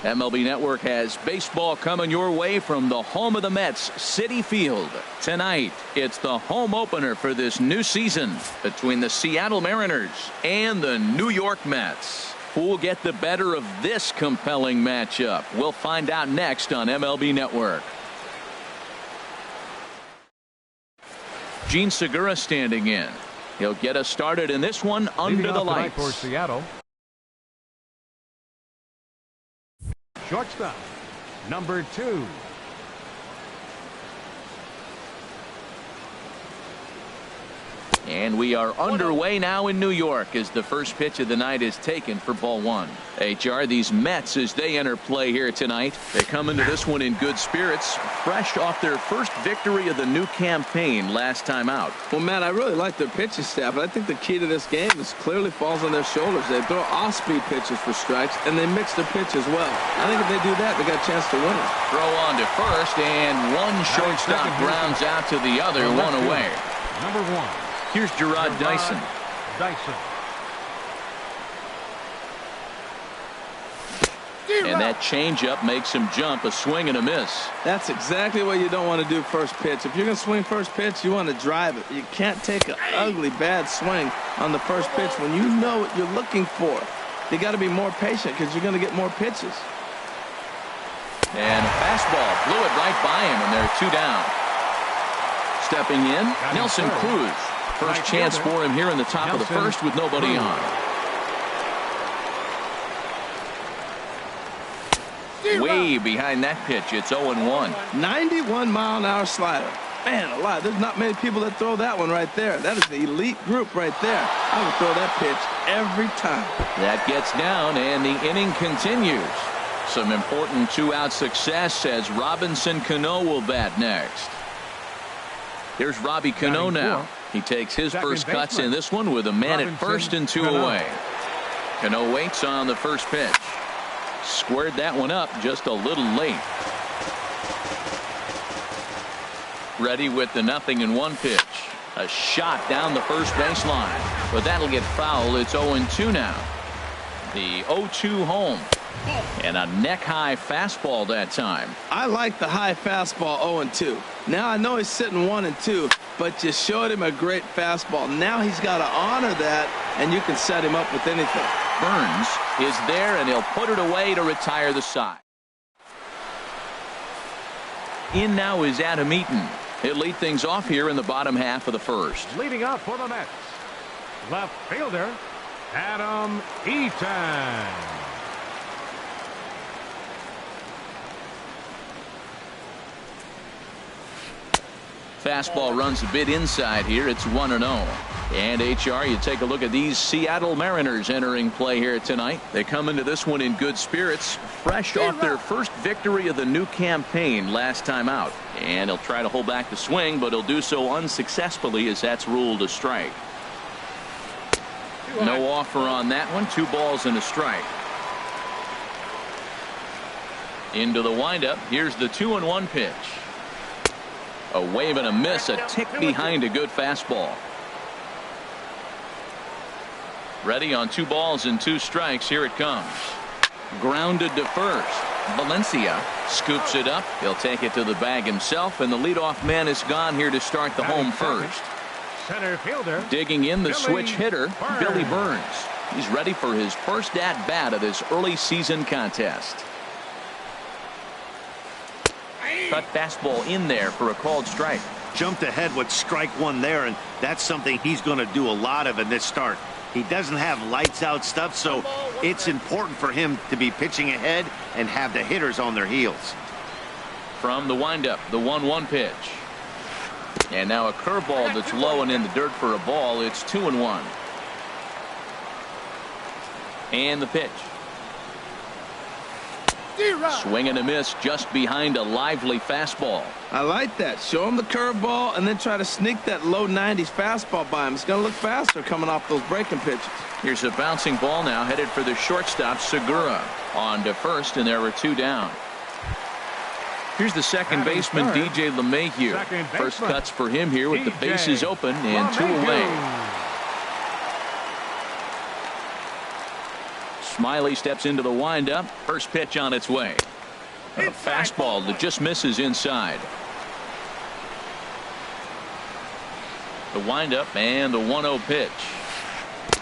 MLB Network has baseball coming your way from the home of the Mets, Citi Field. Tonight, it's the home opener for this new season between the Seattle Mariners and the New York Mets. Who will get the better of this compelling matchup? We'll find out next on MLB Network. Jean Segura standing in. He'll get us started in this one under the lights. For Seattle. Shortstop, number 2. And we are underway now in New York as the first pitch of the night is taken for ball 1. HR, these Mets, as they enter play here tonight, they come into this one in good spirits, fresh off their first victory of the new campaign last time out. Well, Matt, I really like their pitching staff, but I think the key to this game is clearly falls on their shoulders. They throw off-speed pitches for strikes, and they mix their pitch as well. I think if they do that, they got a chance to win it. Throw on to first, and one shortstop grounds out to the other, one away. Number 1. Here's Jarrod Dyson. And that changeup makes him jump, a swing and a miss. That's exactly what you don't want to do first pitch. If you're going to swing first pitch, you want to drive it. You can't take an ugly, bad swing on the first pitch when you know what you're looking for. You got to be more patient because you're going to get more pitches. And a fastball blew it right by him, and they're 2 down. Stepping in, Nelson Cruz. First chance for him here in the top of the first with nobody on. Way behind that pitch. It's 0-1. 91-mile-an-hour slider. Man alive, there's not many people that throw that one right there. That is the elite group right there. I would throw that pitch every time. That gets down, and the inning continues. Some important 2-out success as Robinson Cano will bat next. Here's Robbie Cano now. He takes his first cuts in this one with a man at first and 2 away. Cano waits on the first pitch. Squared that one up just a little late. Ready with the 0-1 pitch. A shot down the first baseline, but that'll get foul. It's 0-2 now. The 0-2 home. And a neck-high fastball that time. I like the high fastball 0-2. Now I know he's sitting 1-2, but you showed him a great fastball. Now he's got to honor that, and you can set him up with anything. Burns is there, and he'll put it away to retire the side. In now is Adam Eaton. He'll lead things off here in the bottom half of the first. Leading up for the Mets, left fielder Adam Eaton. Fastball runs a bit inside here. It's 1-0. And HR, you take a look at these Seattle Mariners entering play here tonight. They come into this one in good spirits, fresh off their first victory of the new campaign last time out. And he'll try to hold back the swing, but he'll do so unsuccessfully as that's ruled a strike. No offer on that one. 2 balls and a strike. Into the windup. Here's the 2-1 pitch. A wave and a miss, a tick behind a good fastball. Ready on 2 balls and 2 strikes. Here it comes. Grounded to first. Valencia scoops it up. He'll take it to the bag himself, and the leadoff man is gone here to start the home first. Center fielder. Digging in the switch hitter, Billy Burns. He's ready for his first at-bat of this early season contest. Cut fastball in there for a called strike. Jumped ahead with strike 1 there, and that's something he's going to do a lot of in this start. He doesn't have lights out stuff, so it's important for him to be pitching ahead and have the hitters on their heels. From the windup, the 1-1 pitch. And now a curveball that's low and in the dirt for a ball. It's 2-1. And the pitch. Swing and a miss just behind a lively fastball. I like that. Show him the curveball and then try to sneak that low 90s fastball by him. It's going to look faster coming off those breaking pitches. Here's a bouncing ball now headed for the shortstop, Segura. On to first, and there were 2 down. Here's the second baseman, DJ LeMahieu. First cuts for him here with the bases open and 2 away. Smiley steps into the windup. First pitch on its way. A fastball that just misses inside. The windup and the 1-0 pitch.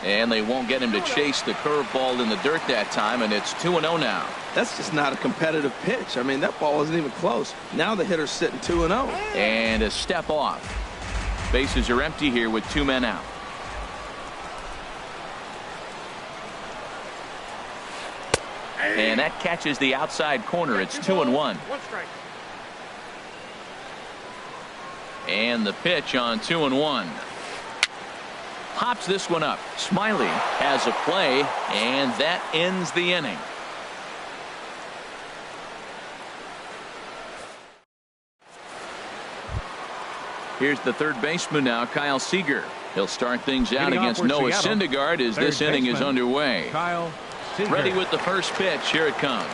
And they won't get him to chase the curveball in the dirt that time, and it's 2-0 now. That's just not a competitive pitch. I mean, that ball wasn't even close. Now the hitter's sitting 2-0. And a step off. Bases are empty here with 2 men out. And that catches the outside corner. It's 2-1. And the pitch on 2-1. Pops this one up. Smiley has a play, and that ends the inning. Here's the third baseman now, Kyle Seager. He'll start things out against Noah Syndergaard as this inning is underway. Kyle Seager. Ready with the first pitch. Here it comes.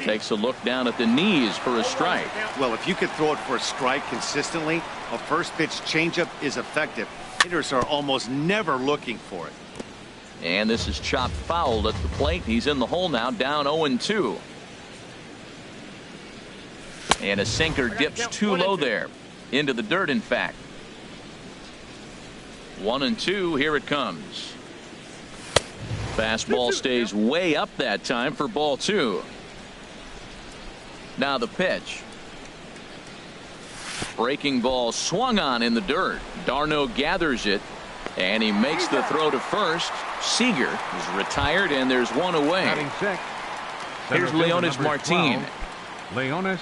Takes a look down at the knees for a strike. Well, if you could throw it for a strike consistently, a first pitch changeup is effective. Hitters are almost never looking for it. And this is chopped foul at the plate. He's in the hole now, down 0-2. And a sinker dips too low there. Into the dirt, in fact. 1-2. Here it comes. Fastball stays way up that time for ball 2. Now the pitch. Breaking ball swung on in the dirt. d'Arnaud gathers it, and he makes the throw to first. Seager is retired, and there's one away. Here's Leonys Martin. Leonys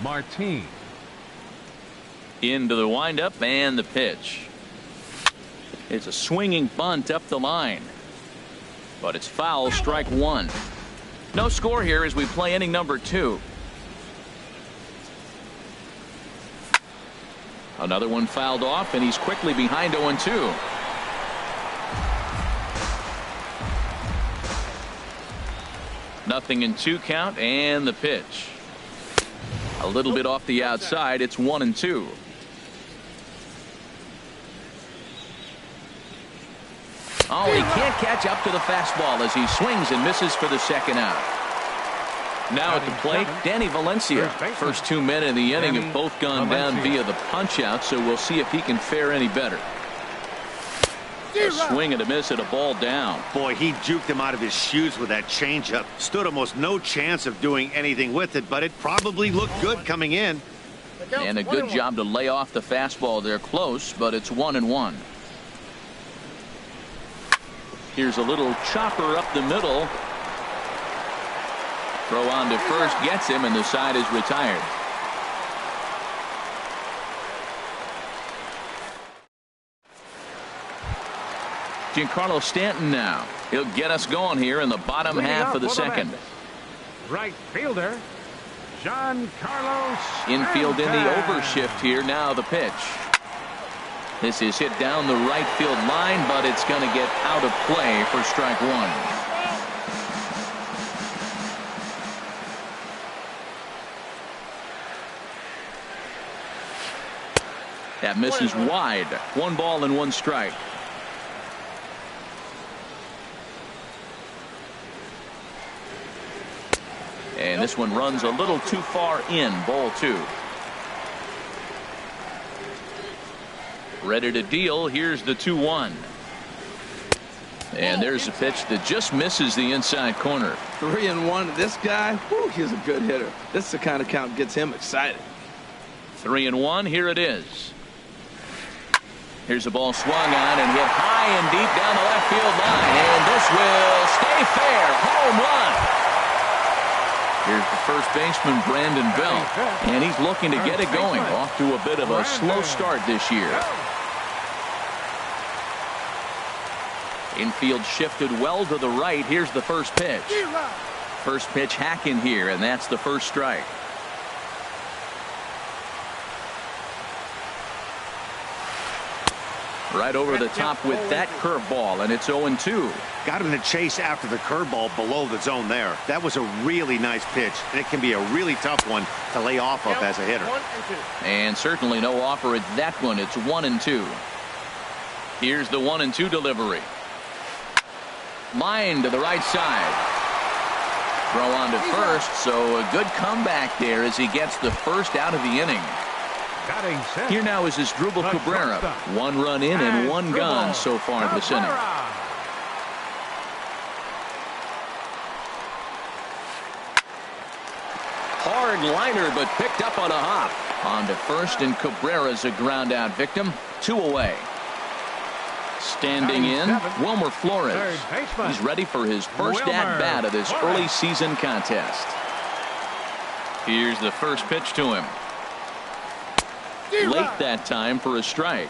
Martin. Into the windup and the pitch. It's a swinging bunt up the line, but it's foul. Strike 1. No score here as we play inning number 2. Another one fouled off, and he's quickly behind 0-2. Nothing in 2 count, and the pitch. A little bit off the outside. It's 1-2. Oh, he can't catch up to the fastball as he swings and misses for the second out. Now at the plate, Danny Valencia. First 2 men in the inning have both gone down via the punch out, so we'll see if he can fare any better. A swing and a miss at a ball down. Boy, he juked him out of his shoes with that changeup. Stood almost no chance of doing anything with it, but it probably looked good coming in. And a good job to lay off the fastball there close, but it's 1-1. Here's a little chopper up the middle. Throw on to first gets him, and the side is retired. Giancarlo Stanton now. He'll get us going here in the bottom half of the second. Right fielder, Giancarlo Stanton. Infield in the overshift here. Now the pitch. This is hit down the right field line, but it's going to get out of play for strike 1. That misses wide. 1 ball and 1 strike. And this one runs a little too far in. Ball 2. Ready to deal. Here's the 2-1. And there's a pitch that just misses the inside corner. 3-1. This guy, whew, he's a good hitter. This is the kind of count gets him excited. 3-1. Here it is. Here's a ball swung on and hit high and deep down the left field line. And this will stay fair. Home run. Here's the first baseman, Brandon Belt. And he's looking to get it going. Off to a bit of a slow start this year. Infield shifted well to the right. Here's the first pitch. First pitch hack in here, and that's the first strike. Right over the top with that curveball, and it's 0-2. Got him to chase after the curveball below the zone there. That was a really nice pitch, and it can be a really tough one to lay off of as a hitter. And certainly no offer at that one. It's 1-2. Here's the 1-2 delivery. Line to the right side. Throw on to first, so a good comeback there as he gets the first out of the inning. Here now is Asdrubal Cabrera. 1 run in and 1 gone so far this inning. Hard liner, but picked up on a hop. On to first, and Cabrera's a ground out victim. 2 away. Standing in, Wilmer Flores. He's ready for his first at-bat of this early season contest. Here's the first pitch to him. Late that time for a strike.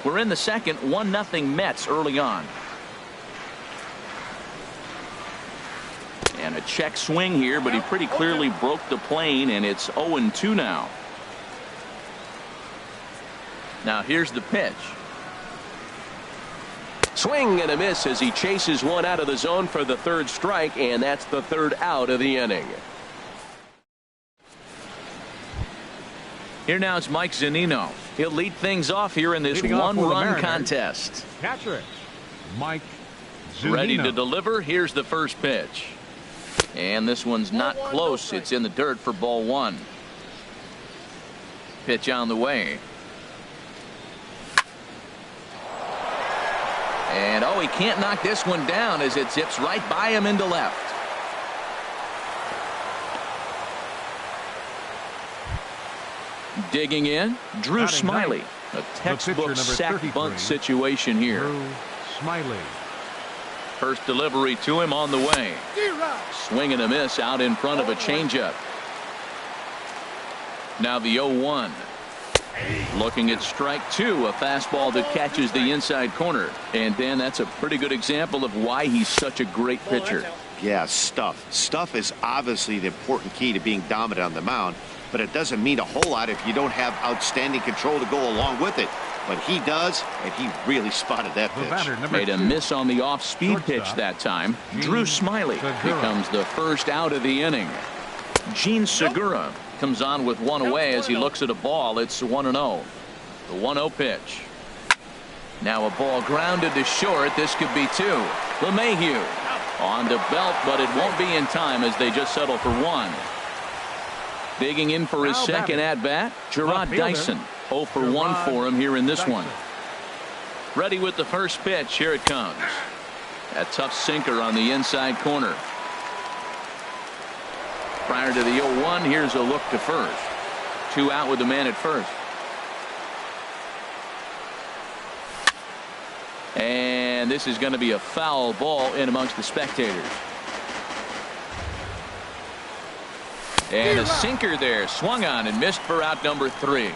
We're in the second, 1-0 Mets early on. And a check swing here, but he pretty clearly broke the plane, and it's 0-2 now. Now here's the pitch. Swing and a miss as he chases one out of the zone for the 3rd strike, and that's the 3rd out of the inning. Here now is Mike Zunino. He'll lead things off here in this 1-run contest. Catcher, Mike Zunino. Ready to deliver. Here's the first pitch. And this one's not close. It's in the dirt for ball 1. Pitch on the way. And he can't knock this one down as it zips right by him into left. Digging in, Drew Smyly. A textbook sack bunt situation here. Drew Smyly. First delivery to him on the way. Swing and a miss out in front of a changeup. Now the 0-1. Looking at strike 2, a fastball that catches the inside corner. And Dan, that's a pretty good example of why he's such a great pitcher. Yeah, stuff. Stuff is obviously the important key to being dominant on the mound, but it doesn't mean a whole lot if you don't have outstanding control to go along with it. But he does, and he really spotted that pitch. Made a miss on the off-speed pitch that time. Drew Smyly becomes the first out of the inning. Gene Segura comes on with 1 away as he looks at a ball. It's 1-0. The 1-0 pitch. Now a ball grounded to short. This could be 2. LeMahieu on the belt, but it won't be in time as they just settle for 1. Digging in for his second at-bat, Gerard Dyson. 0 for 1 for him here in this one. Ready with the first pitch. Here it comes. A tough sinker on the inside corner. Prior to the 0-1, here's a look to first. 2 out with the man at first. And this is going to be a foul ball in amongst the spectators. And a sinker there, swung on and missed for out number 3.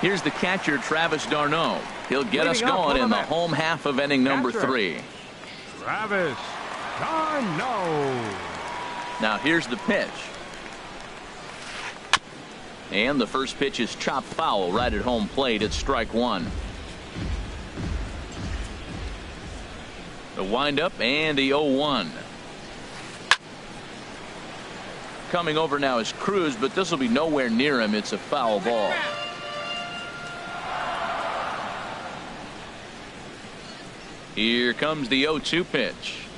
Here's the catcher, Travis d'Arnaud. He'll get us going in the home half of inning number 3. Travis d'Arnaud. Now here's the pitch. And the first pitch is chopped foul right at home plate. It's strike 1. The windup and the 0-1. Coming over now is Cruz, but this will be nowhere near him. It's a foul ball. Here comes the 0-2 pitch.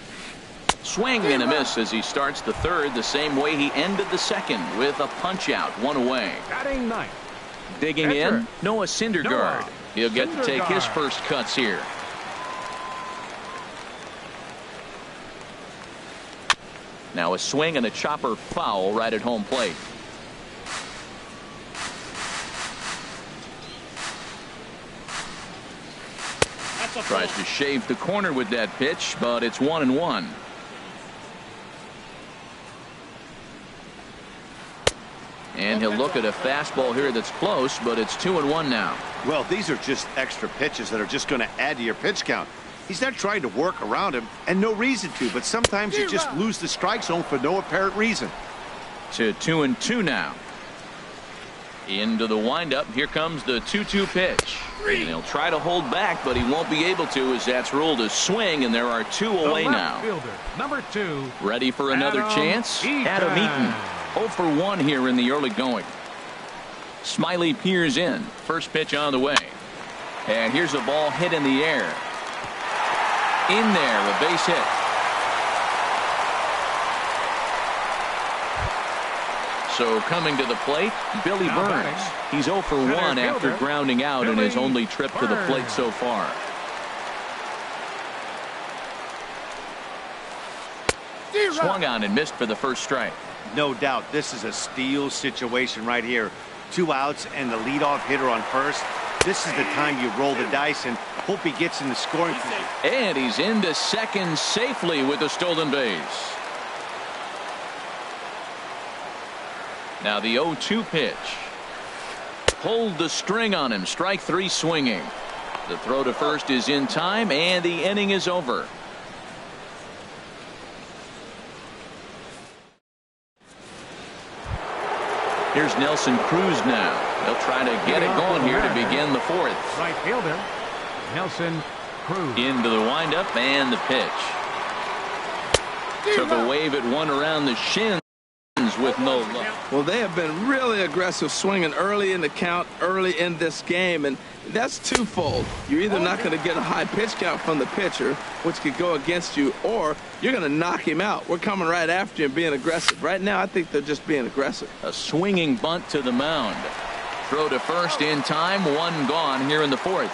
Swing and a miss as he starts the 3rd the same way he ended the 2nd with a punch out, 1 away. Batting 9th. Digging in, Noah Syndergaard. He'll get to take his first cuts here. Now a swing and a chopper foul right at home plate. Tries to shave the corner with that pitch, but it's 1-1. And he'll look at a fastball here that's close, but it's 2-1 now. Well, these are just extra pitches that are just going to add to your pitch count. He's not trying to work around him, and no reason to, but sometimes you just lose the strike zone for no apparent reason. To 2-2 now. Into the windup. Here comes the 2-2 pitch. And he'll try to hold back, but he won't be able to as that's ruled a swing, and there are 2 away now. Fielder, number 2. Ready for another chance? Adam Eaton. 0 for 1 here in the early going. Smyly peers in. First pitch on the way. And here's a ball hit in the air. In there, a base hit. So coming to the plate, Billy Burns. He's 0 for 1 after grounding out in his only trip to the plate so far. Swung on and missed for the first strike. No doubt, this is a steal situation right here. 2 outs and the leadoff hitter on first. This is the time you roll the dice and hope he gets in the scoring. And he's into second safely with a stolen base. Now the 0-2 pitch. Pulled the string on him. Strike 3 swinging. The throw to first is in time and the inning is over. Here's Nelson Cruz now. He'll try to get it going here to begin the 4th. Right fielder, Nelson Cruz. Into the windup and the pitch. Took a wave at one around the shins with no luck. Well, they have been really aggressive swinging early in the count, early in this game, and that's twofold. You're either not going to get a high pitch count from the pitcher, which could go against you, or you're going to knock him out. We're coming right after you and being aggressive. Right now, I think they're just being aggressive. A swinging bunt to the mound. Throw to first in time, 1 gone here in the 4th.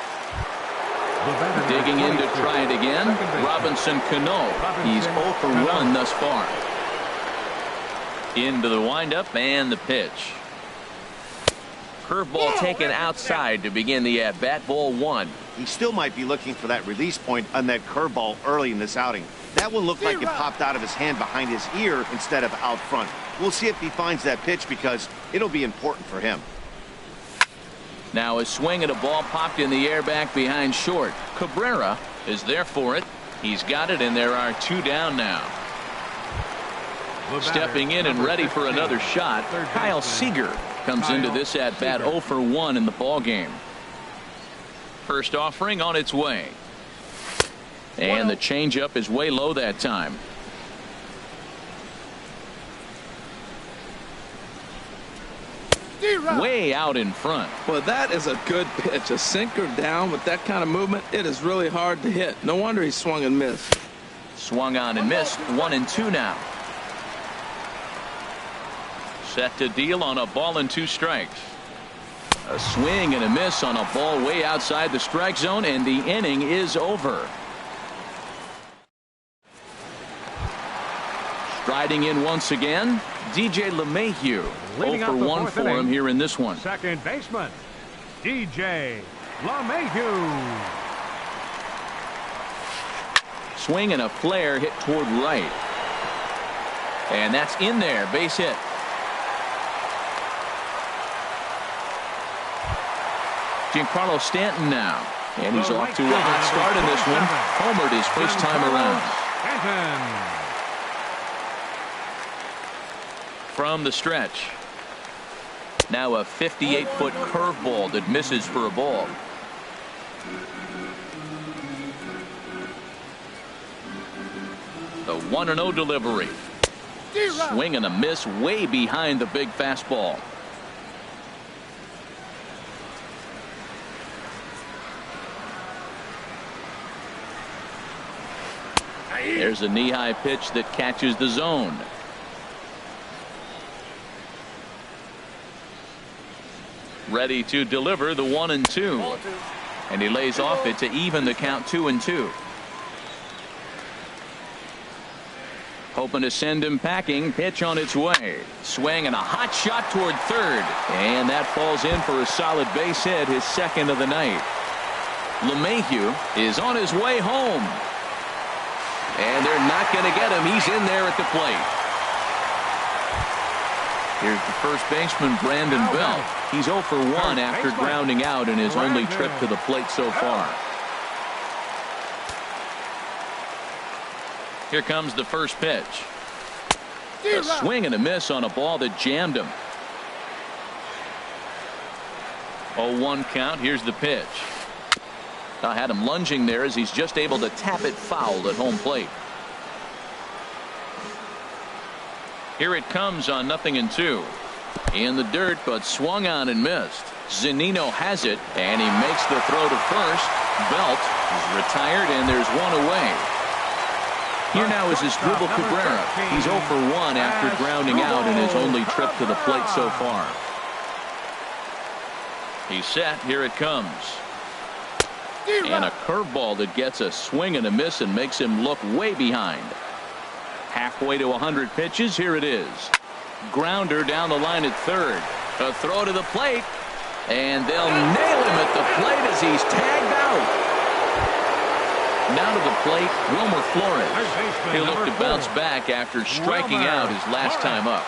Digging in to try it again, Robinson Cano. He's 0 for 1 thus far. Into the windup and the pitch. Curveball taken outside to begin the at-bat. Ball 1. He still might be looking for that release point on that curveball early in this outing. That one looked like it popped out of his hand behind his ear instead of out front. We'll see if he finds that pitch because it'll be important for him. Now a swing at a ball popped in the air back behind short. Cabrera is there for it. He's got it, and there are 2 down now. Stepping in and ready for another shot, Kyle Seager comes into this at bat 0 for 1 in the ball game. First offering on its way. And the changeup is way low that time. Way out in front. Well, that is a good pitch. A sinker down with that kind of movement, it is really hard to hit. No wonder he swung and missed. Swung on and missed. 1-2 now. Set to deal on a ball and 2 strikes. A swing and a miss on a ball way outside the strike zone, and the inning is over. Striding in once again, DJ LeMahieu. 0 for 1 for him here in this one. Second baseman, DJ LeMahieu. Swing and a flare hit toward right. And that's in there. Base hit. Giancarlo Stanton now. And he's off to a hot start in this one. Homered his first time around. From the stretch. Now a 58-foot curveball that misses for a ball. The 1-0 delivery. Swing and a miss way behind the big fastball. There's a knee-high pitch that catches the zone. Ready to deliver the 1-2. And he lays off it to even the count 2-2. Hoping to send him packing. Pitch on its way. Swing and a hot shot toward third. And that falls in for a solid base hit, his second of the night. LeMahieu is on his way home. And they're not going to get him. He's in there at the plate. Here's the first baseman, Brandon Belt. He's 0 for 1 after grounding out in his only trip to the plate so far. Here comes the first pitch. A swing and a miss on a ball that jammed him. 0-1 count. Here's the pitch. I had him lunging there as he's just able to tap it foul at home plate. Here it comes on 0-2. In the dirt, but swung on and missed. Zunino has it, and he makes the throw to first. Belt is retired, and there's one away. Here now is Asdrubal Cabrera. He's 0 for 1 after grounding out in his only trip to the plate so far. He's set. Here it comes. And a curveball that gets a swing and a miss and makes him look way behind. Halfway to 100 pitches. Here it is. Grounder down the line at third. A throw to the plate. And they'll nail him at the plate as he's tagged out. Now to the plate, Wilmer Flores. He'll look to bounce back after striking out his last time up.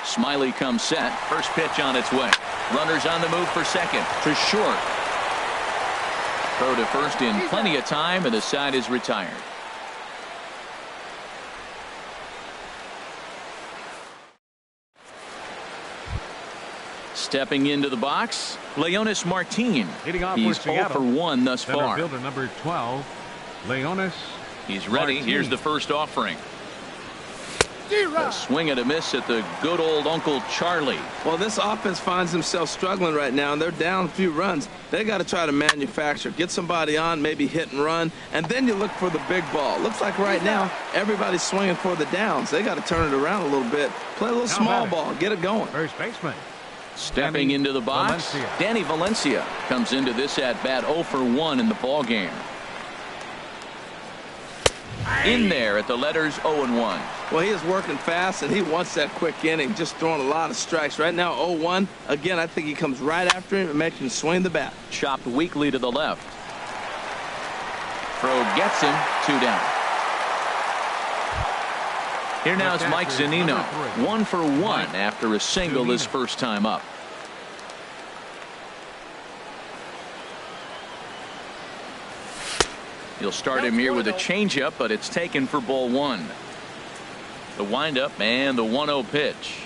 Smiley comes set. First pitch on its way. Runners on the move for second. To short. Throw to first in plenty of time, and the side is retired. Stepping into the box, Leonys Martin. He's 0 for 1 thus far. Fielder number 12, Leonys. He's ready. Martin. Here's the first offering. A swing and a miss at the good old Uncle Charlie. Well, this offense finds themselves struggling right now, and they're down a few runs. They got to try to manufacture, get somebody on, maybe hit and run, and then you look for the big ball. Looks like right now everybody's swinging for the downs. They got to turn it around a little bit, play a little small ball, get it going. First baseman. Stepping into the box, Danny Valencia comes into this at bat 0 for 1 in the ball game. In there at the letters 0 and 1. Well, he is working fast, and he wants that quick inning, just throwing a lot of strikes. Right now 0-1. Again, I think he comes right after him and makes him swing the bat. Chopped weakly to the left. Throw gets him. 2 down. Here now is Mike Zunino. 1 for 1 after a single his first time up. You'll start him here with a changeup, but it's taken for ball 1. The windup and the 1-0 pitch.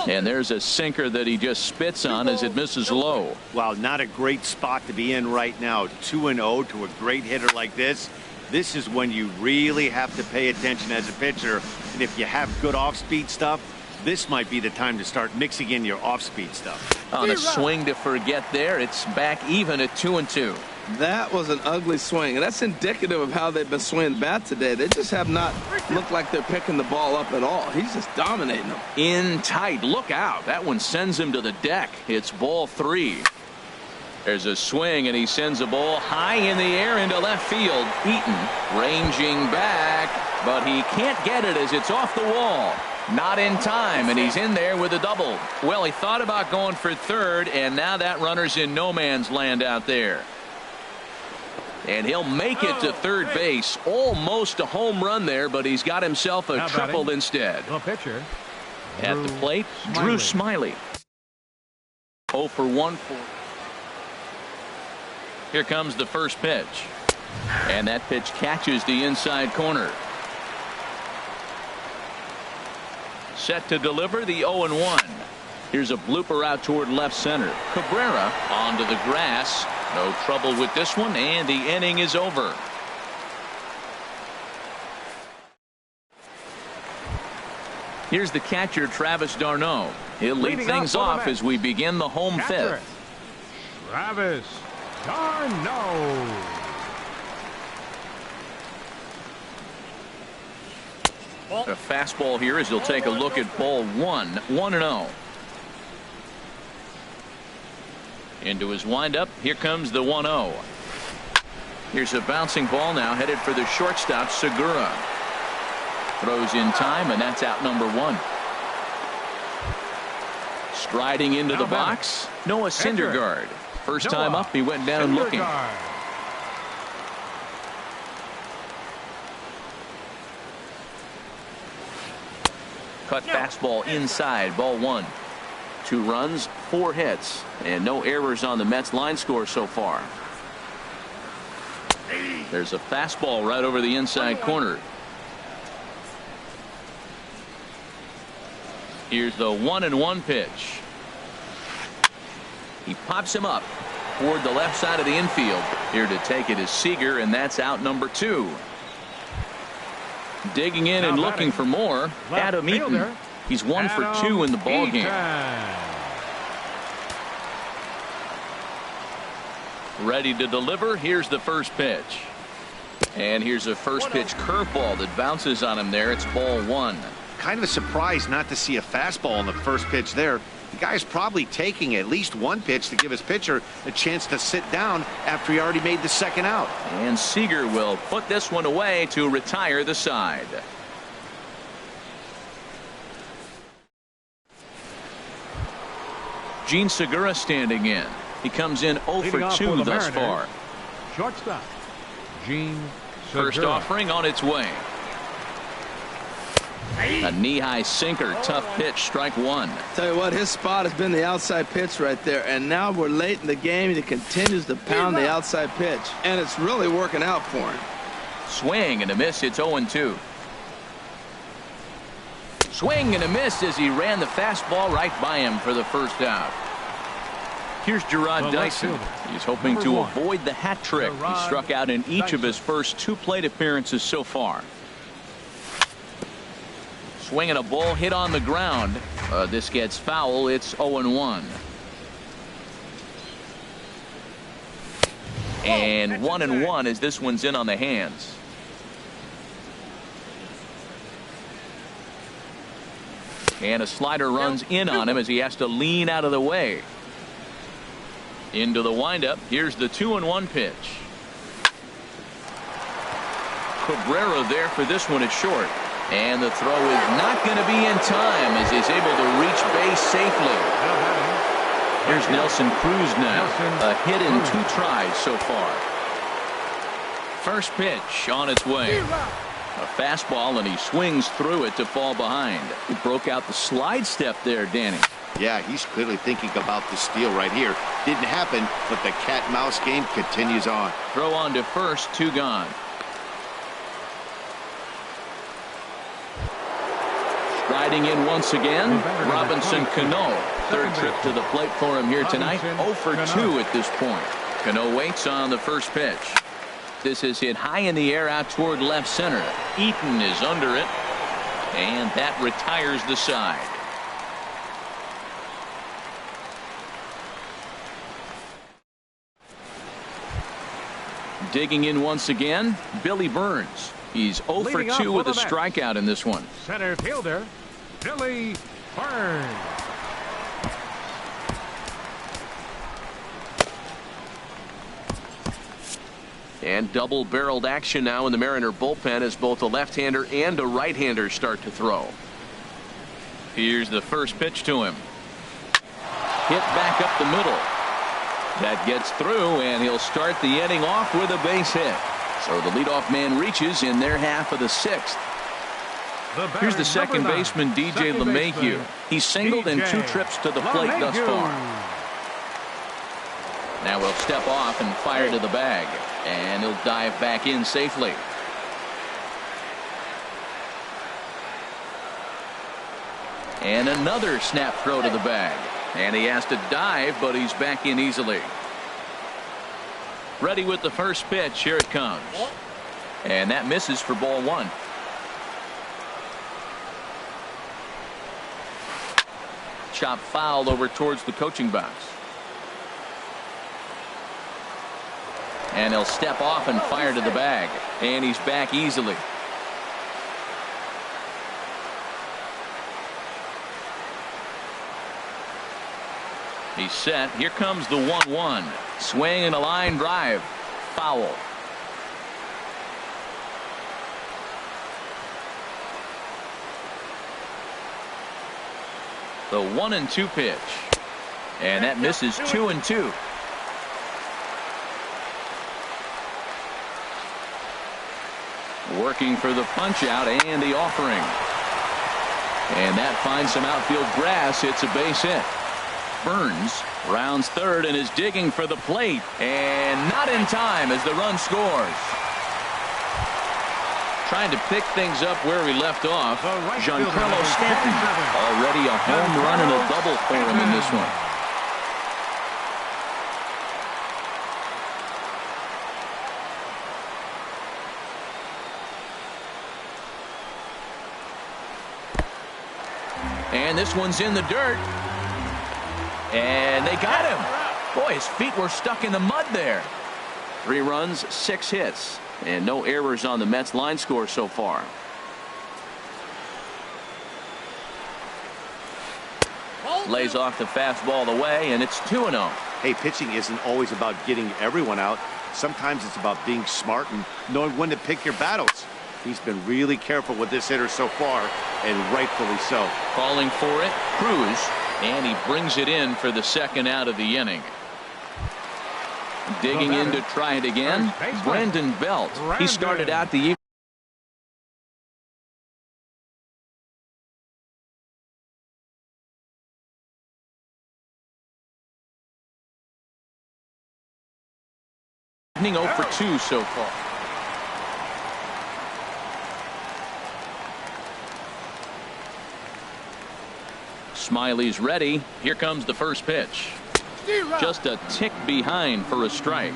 And there's a sinker that he just spits on as it misses low. Wow, not a great spot to be in right now. 2-0 to a great hitter like this. This is when you really have to pay attention as a pitcher. And if you have good off-speed stuff, this might be the time to start mixing in your off-speed stuff. On a swing to forget there, it's back even at 2-2. That was an ugly swing, and that's indicative of how they've been swinging the bat today. They just have not looked like they're picking the ball up at all. He's just dominating them. In tight. Look out. That one sends him to the deck. It's ball 3. There's a swing, and he sends a ball high in the air into left field. Eaton ranging back, but he can't get it as it's off the wall. Not in time, and he's in there with a double. Well, he thought about going for third, and now that runner's in no man's land out there. And he'll make it to third base. Almost a home run there, but he's got himself a triple instead. The pitcher. At the plate, Drew Smiley. 0 for 1 for. Here comes the first pitch. And that pitch catches the inside corner. Set to deliver the 0-1. Here's a blooper out toward left center. Cabrera onto the grass. No trouble with this one, and the inning is over. Here's the catcher, Travis d'Arnaud. He'll lead things off as we begin the home fifth. Travis d'Arnaud. A fastball here as he'll take a look at ball 1. 1-0. Into his windup. Here comes the 1-0. Here's a bouncing ball now headed for the shortstop, Segura. Throws in time, and that's out number 1. Striding into the box, Noah Syndergaard. First time up, he went down looking. Cut fastball inside, ball 1. 2 runs, 4 hits, and no errors on the Mets line score so far. There's a fastball right over the inside corner. Here's the 1-1 pitch. He pops him up toward the left side of the infield. Here to take it is Seager, and that's out number 2. Digging in and looking for more, Adam Eaton. He's 1 for 2 in the ballgame. Ready to deliver. Here's the first pitch. And here's a first pitch curveball that bounces on him there. It's ball 1. Kind of surprised not to see a fastball on the first pitch there. The guy's probably taking at least one pitch to give his pitcher a chance to sit down after he already made the second out. And Seager will put this one away to retire the side. Gene Segura standing in. He comes in 0 for 2 thus far. Shortstop, Gene Segura. First offering on its way. A knee-high sinker, tough pitch, strike 1. Tell you what, his spot has been the outside pitch right there, and now we're late in the game. He continues to pound the outside pitch, and it's really working out for him. Swing and a miss. It's 0-2. Swing and a miss as he ran the fastball right by him for the first out. Here's Jarrod Dyson. He's hoping to avoid the hat trick. He struck out in each of his first 2 plate appearances so far. Swinging a ball hit on the ground. This gets foul. It's 0-1. And 1-1 as this one's in on the hands. And a slider runs in on him as he has to lean out of the way. Into the windup. Here's the 2-1 pitch. Cabrera there for this one. It's short. And the throw is not going to be in time as he's able to reach base safely. Here's Nelson Cruz now. A hit in 2 tries so far. First pitch on its way. A fastball, and he swings through it to fall behind. He broke out the slide step there, Danny. Yeah, he's clearly thinking about the steal right here. Didn't happen, but the cat-mouse game continues on. Throw on to first, 2 gone. Riding in once again, Robinson Cano. Third trip to the plate for him here tonight. 0 for 2 at this point. Cano waits on the first pitch. This is hit high in the air out toward left center. Eaton is under it, and that retires the side. Digging in once again, Billy Burns. He's 0 for 2 with a strikeout in this one. Center fielder, Billy Burns. And double-barreled action now in the Mariner bullpen as both a left-hander and a right-hander start to throw. Here's the first pitch to him. Hit back up the middle. That gets through, and he'll start the inning off with a base hit. So the leadoff man reaches in their half of the 6th. Here's the second baseman, DJ LeMahieu. He's singled in 2 trips to the plate thus far. Now he'll step off and fire to the bag, and he'll dive back in safely. And another snap throw to the bag, and he has to dive, but he's back in easily. Ready with the first pitch. Here it comes, and that misses for ball 1. Chop fouled over towards the coaching box. And he'll step off and fire to the bag, and he's back easily. He's set. Here comes the 1-1. Swing and a line drive. Foul. The 1-2 pitch. And that misses 2-2. Working for the punch out and the offering. And that finds some outfield grass. It's a base hit. Burns rounds third and is digging for the plate, and not in time as the run scores. Trying to pick things up where we left off. Giancarlo Stanton, already a home run and a double for him in this one. And this one's in the dirt. And they got him. Boy, his feet were stuck in the mud there. 3 runs, 6 hits, and no errors on the Mets line score so far. Lays off the fastball away, and it's 2-0. Hey, pitching isn't always about getting everyone out. Sometimes it's about being smart and knowing when to pick your battles. He's been really careful with this hitter so far, and rightfully so. Calling for it, Cruz, and he brings it in for the second out of the inning. Digging in to try it again, Brandon Belt. He started out the evening 0 for 2 so far. Smiley's ready. Here comes the first pitch. Just a tick behind for a strike.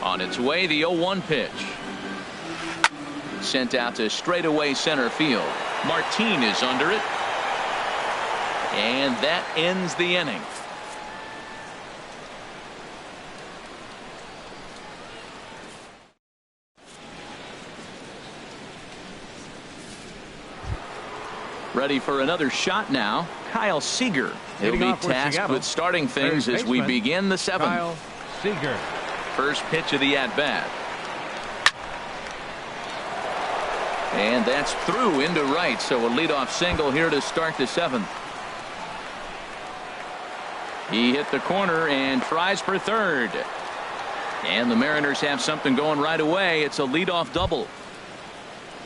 On its way, the 0-1 pitch. Sent out to straightaway center field. Martin is under it. And that ends the inning. Ready for another shot now, Kyle Seager. He'll be tasked with starting things as we begin the 7th. Kyle Seager. First pitch of the at-bat. And that's through into right, so a leadoff single here to start the 7th. He hit the corner and tries for third. And the Mariners have something going right away. It's a leadoff double.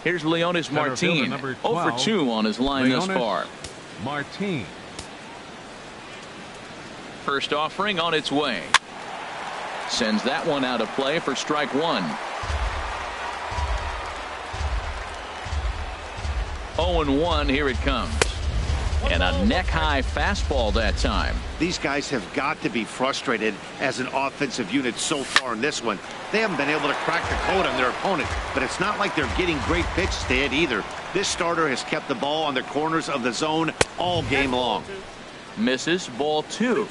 Here's Leonys Martin, 0 for 2 on his line thus far. Martin. First offering on its way. Sends that one out of play for strike 1. 0-1, here it comes. And a neck-high fastball that time. These guys have got to be frustrated as an offensive unit so far in this one. They haven't been able to crack the code on their opponent, but it's not like they're getting great pitches to hit either. This starter has kept the ball on the corners of the zone all game long. Misses, ball 2.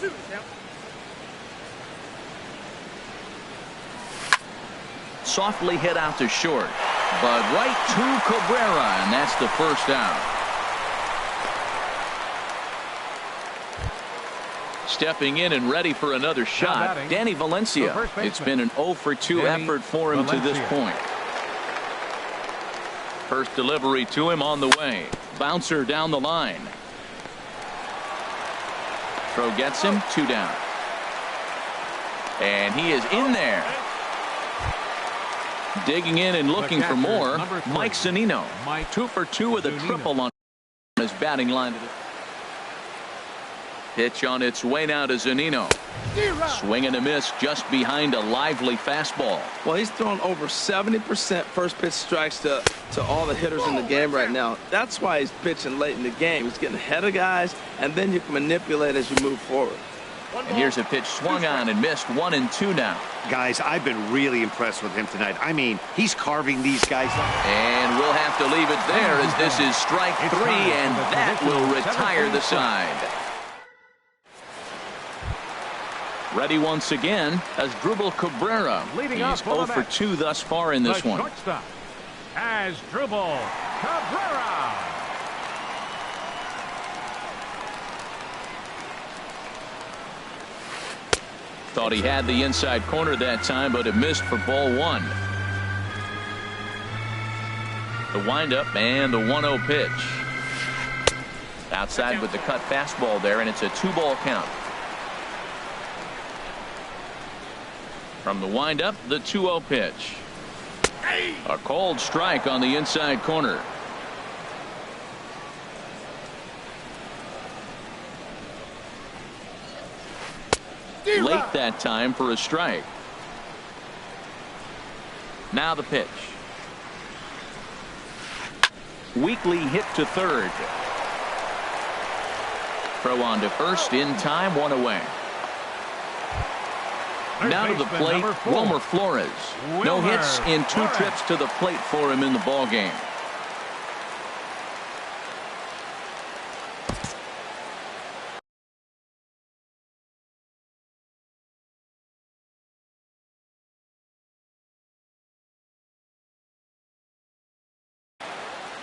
Softly hit out to short, but right to Cabrera, and that's the first out. Stepping in and ready for another shot, Danny Valencia. It's been an 0 for 2 effort for him to this point. First delivery to him on the way. Bouncer down the line. Throw gets him, 2 down. And he is in there. Digging in and looking for more, Mike Zunino. 2 for 2 with a triple on his batting line. Pitch on its way now to Zunino. Swing and a miss just behind a lively fastball. Well, he's thrown over 70% first pitch strikes to all the hitters in the game right now. That's why he's pitching late in the game. He's getting ahead of guys, and then you can manipulate as you move forward. And here's a pitch swung on and missed. 1-2 now. Guys, I've been really impressed with him tonight. I mean, he's carving these guys up. And we'll have to leave it there as this is strike 3, and that will retire the side. Ready once again Asdrubal Cabrera. He's 0 for 2 thus far in this one. Shortstop, Asdrubal Cabrera. Thought he had the inside corner that time, but it missed for ball 1. The windup and the 1-0 pitch. Outside with the cut fastball there, and it's a 2-ball count. From the windup, the 2-0 pitch. A cold strike on the inside corner. Late that time for a strike. Now the pitch. Weakly hit to third. Throw on to first in time, 1 away. Now to the plate, Wilmer Flores. No hits in 2 trips to the plate for him in the ballgame.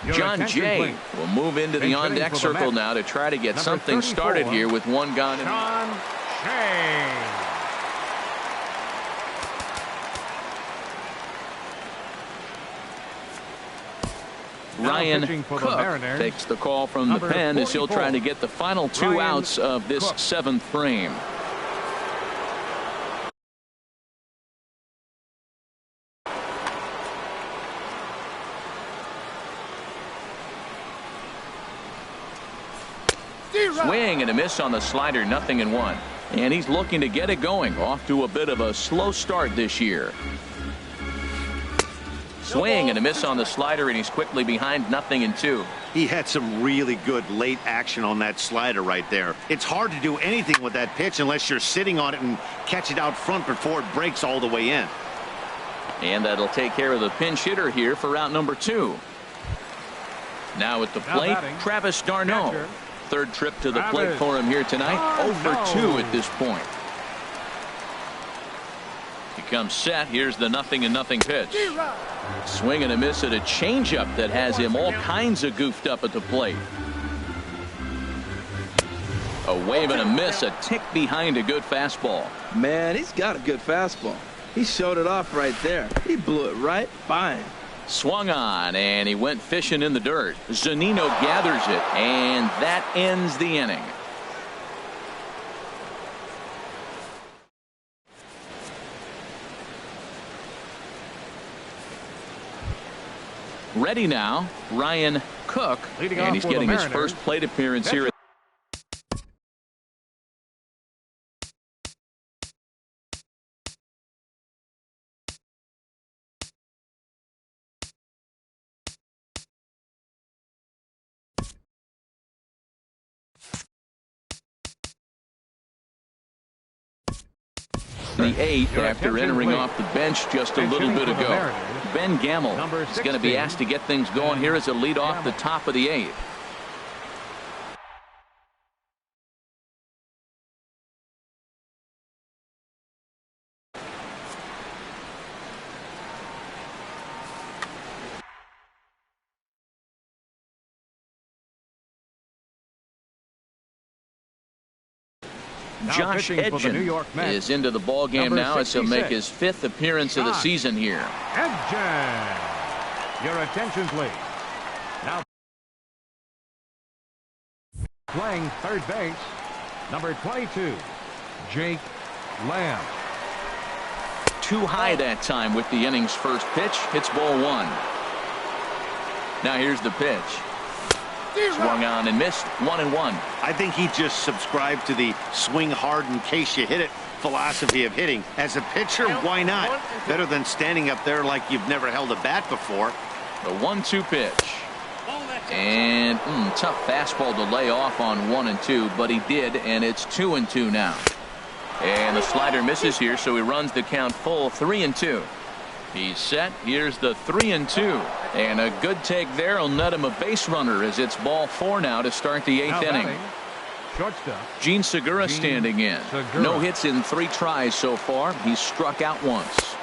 John Jay will move into the on-deck circle now to try to get something started here with one gone. John Jay. Ryan Cook takes the call from the pen as he'll try to get the final two outs of this seventh frame. Swing and a miss on the slider, 0-1. And he's looking to get it going. Off to a bit of a slow start this year. Swing and a miss on the slider, and he's quickly behind 0-2. He had some really good late action on that slider right there. It's hard to do anything with that pitch unless you're sitting on it and catch it out front before it breaks all the way in. And that'll take care of the pinch hitter here for route number 2. Now at the plate, Travis d'Arnaud. Third trip to the plate for him here tonight. 0 for 2 at this point. He comes set. Here's the 0-0 pitch. Swing and a miss at a changeup that has him all kinds of goofed up at the plate. A wave and a miss, a tick behind a good fastball. Man, he's got a good fastball. He showed it off right there. He blew it right by him. Swung on, and he went fishing in the dirt. Zunino gathers it, and that ends the inning. Ready now, Ryan Cook, and he's getting his first plate appearance here. The 8th after entering off the bench just a little bit ago. Ben Gamel is going to be asked to get things going here as a lead off the top of the 8th. Josh Hedgen is into the ball game now as he'll make his 5th appearance of the season here. Hedgen, your attention please. Now playing third base, number 22, Jake Lamb. Too high that time with the inning's first pitch. Hits ball 1. Now here's the pitch. Swung on and missed. 1-1. I think he just subscribed to the swing hard in case you hit it philosophy of hitting. As a pitcher, why not? Better than standing up there like you've never held a bat before. The 1-2 pitch. And tough fastball to lay off on 1 and 2, but he did, and it's 2 and 2 now. And the slider misses here, so he runs the count full 3 and 2. He's set. Here's the 3 and 2. And a good take there will net him a base runner as it's ball 4 now to start the 8th inning. Gene Segura standing in. No hits in 3 tries so far. He's struck out once.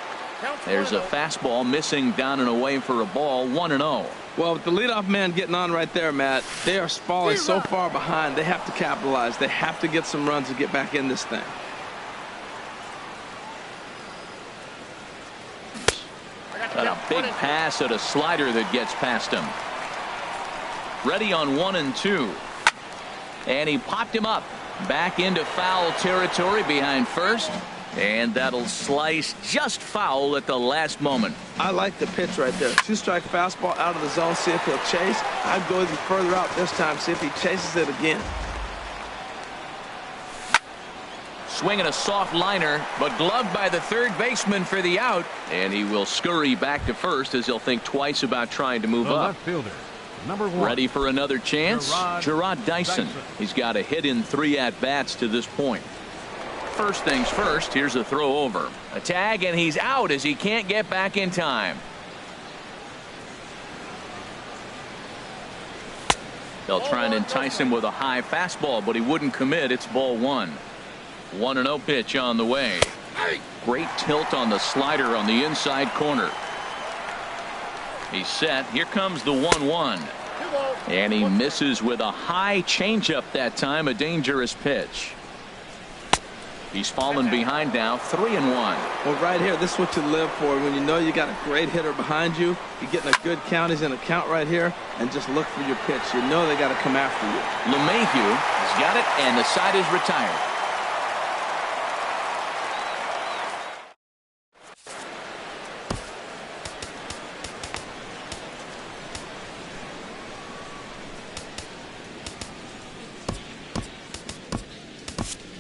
There's a fastball missing down and away for a ball. 1-0. Well, with the leadoff man getting on right there, Matt, they are falling so far behind. They have to capitalize. They have to get some runs to get back in this thing. Got a big pass at a slider that gets past him. Ready on 1 and 2. And he popped him up. Back into foul territory behind first. And that'll slice just foul at the last moment. I like the pitch right there. 2-strike fastball out of the zone. See if he'll chase. I'd go even further out this time. See if he chases it again. Swinging a soft liner, but gloved by the third baseman for the out. And he will scurry back to first as he'll think twice about trying to move up. Left fielder, number 1. Ready for another chance? Gerard Dyson. He's got a hit in 3 at-bats to this point. First things first, here's a throw over. A tag, and he's out as he can't get back in time. They'll try and entice him with a high fastball, but he wouldn't commit. It's ball 1. 1-0 pitch on the way. Great tilt on the slider on the inside corner. He's set. Here comes the 1-1. And he misses with a high changeup that time. A dangerous pitch. He's fallen behind now, 3-1. Well, right here, this is what you live for. When you know you got a great hitter behind you, you're getting a good count. He's in a count right here, and just look for your pitch. You know they got to come after you. LeMahieu has got it, and the side is retired.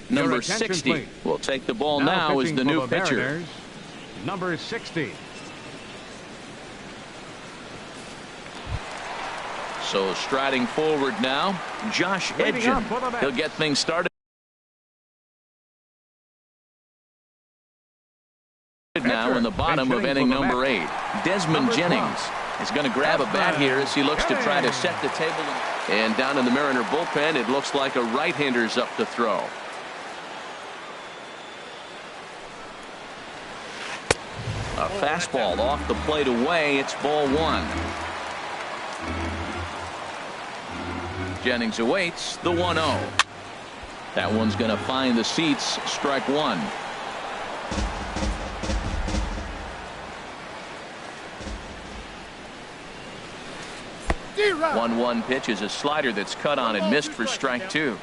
Number 60 will take the ball now as the new pitcher. Mariners, number 60. So striding forward now, Josh Edgen. He'll get things started now in the bottom of inning number 8. Desmond Jennings is going to grab a bat here as he looks to try to set the table. And down in the Mariner bullpen, it looks like a right-hander's up to throw. A fastball off the plate away. It's ball 1. Jennings awaits the 1-0. That one's going to find the seats. Strike 1. D-Rod. 1-1 pitch is a slider that's cut on and missed for strike 2.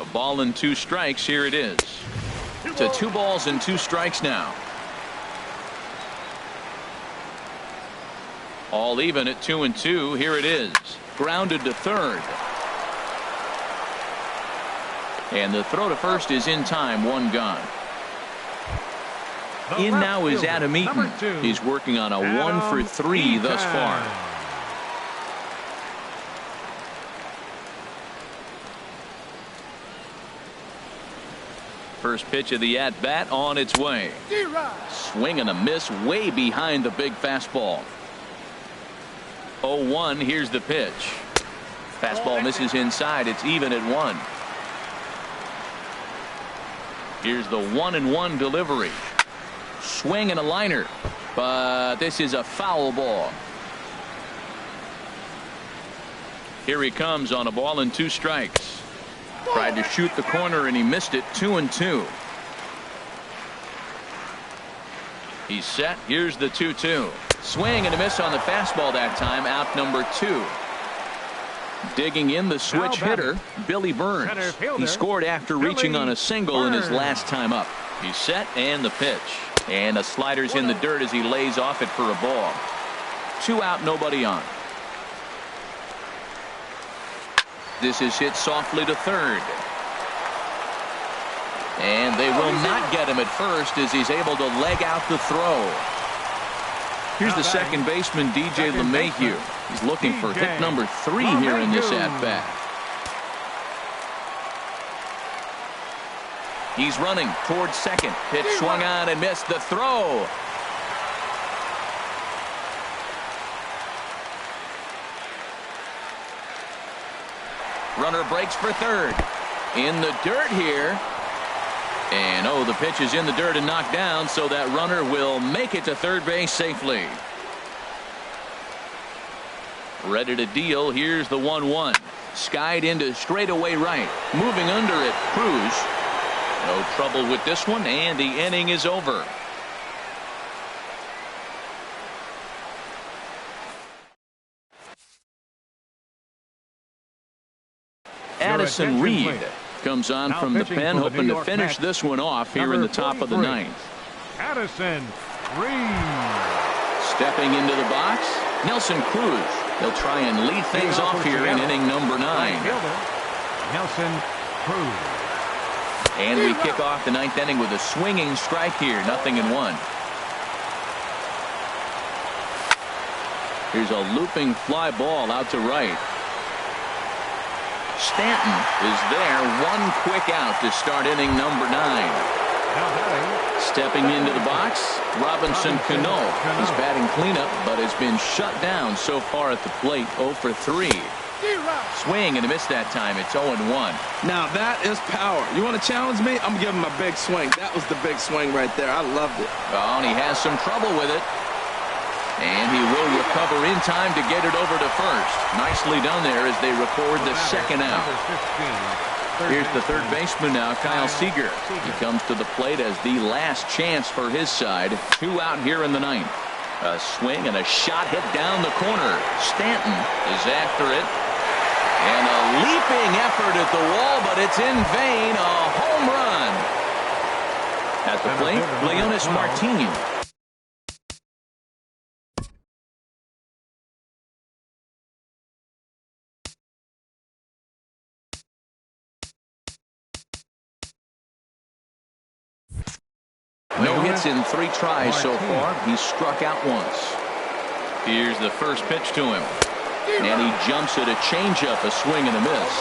A ball and 2 strikes. Here it is. To 2 balls and 2 strikes now. All even at 2-2. Here it is. Grounded to third. And the throw to first is in time. 1 gone. In now is Adam Eaton. He's working on a 1 for 3 thus far. First pitch of the at-bat on its way. Swing and a miss way behind the big fastball. 0-1. Here's the pitch. Fastball misses inside. It's even at 1. Here's the 1-1 delivery. Swing and a liner. But this is a foul ball. Here he comes on a ball and 2 strikes. Tried to shoot the corner and he missed it. 2-2. He's set. Here's the 2-2. Swing and a miss on the fastball that time. Out number 2. Digging in the switch hitter, Billy Burns. He scored after reaching on a single in his last time up. He's set and the pitch. And a slider's in the dirt as he lays off it for a ball. 2 out, nobody on. This is hit softly to third. And they will not get him at first as he's able to leg out the throw. Here's the second baseman, DJ LeMahieu. He's looking for hit number 3 here in this at-bat. He's running towards second. Pitch swung on and missed. The throw. Runner breaks for third. In the dirt here. And oh, the pitch is in the dirt and knocked down, so that runner will make it to third base safely. Ready to deal. Here's the 1-1. Skied into straightaway right. Moving under it, Cruz. No trouble with this one, and the inning is over. Addison Reed comes on from the pen, hoping to finish this one off here in the top of the 9th. Addison Reed. Stepping into the box, Nelson Cruz. He'll try and lead things off here in inning number 9. Nelson Cruz. And we kick off the 9th inning with a swinging strike here. 0-1. Here's a looping fly ball out to right. Stanton is there. 1 quick out to start inning number 9. Stepping into the box, Robinson Cano. He's batting cleanup, but has been shut down so far at the plate. 0 for 3. Swing and a miss that time. It's 0-1. Now that is power. You want to challenge me? I'm giving him a big swing. That was the big swing right there. I loved it. Oh, and he has some trouble with it. And he will recover in time to get it over to first. Nicely done there as they record the second out. Here's the third baseman now, Kyle Seager. He comes to the plate as the last chance for his side. 2 out here in the ninth. A swing and a shot hit down the corner. Stanton is after it. And a leaping effort at the wall, but it's in vain. A home run. At the plate, Leonys Martin. No hits in 3 tries so far. He's struck out once. Here's the first pitch to him. And he jumps at a changeup, a swing and a miss.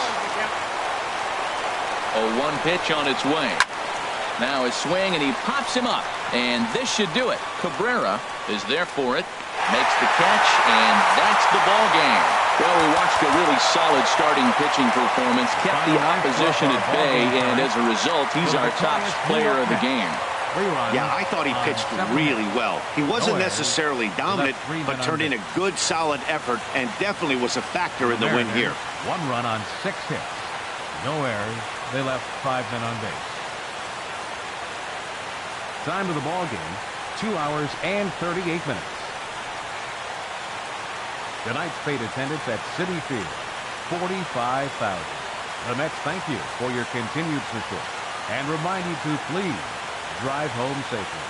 A 1 pitch on its way. Now his swing, and he pops him up. And this should do it. Cabrera is there for it. Makes the catch, and that's the ball game. Well, we watched a really solid starting pitching performance. Kept the opposition at bay, and as a result, he's our top player of the game. Yeah, I thought he pitched really well. He wasn't necessarily dominant, but turned in a good, solid effort and definitely was a factor in the win here. 1 run on 6 hits. No errors. They left 5 men on base. Time of the ball game, 2 hours and 38 minutes. Tonight's paid attendance at Citi Field, 45,000. The Mets thank you for your continued support and remind you to please drive home safely.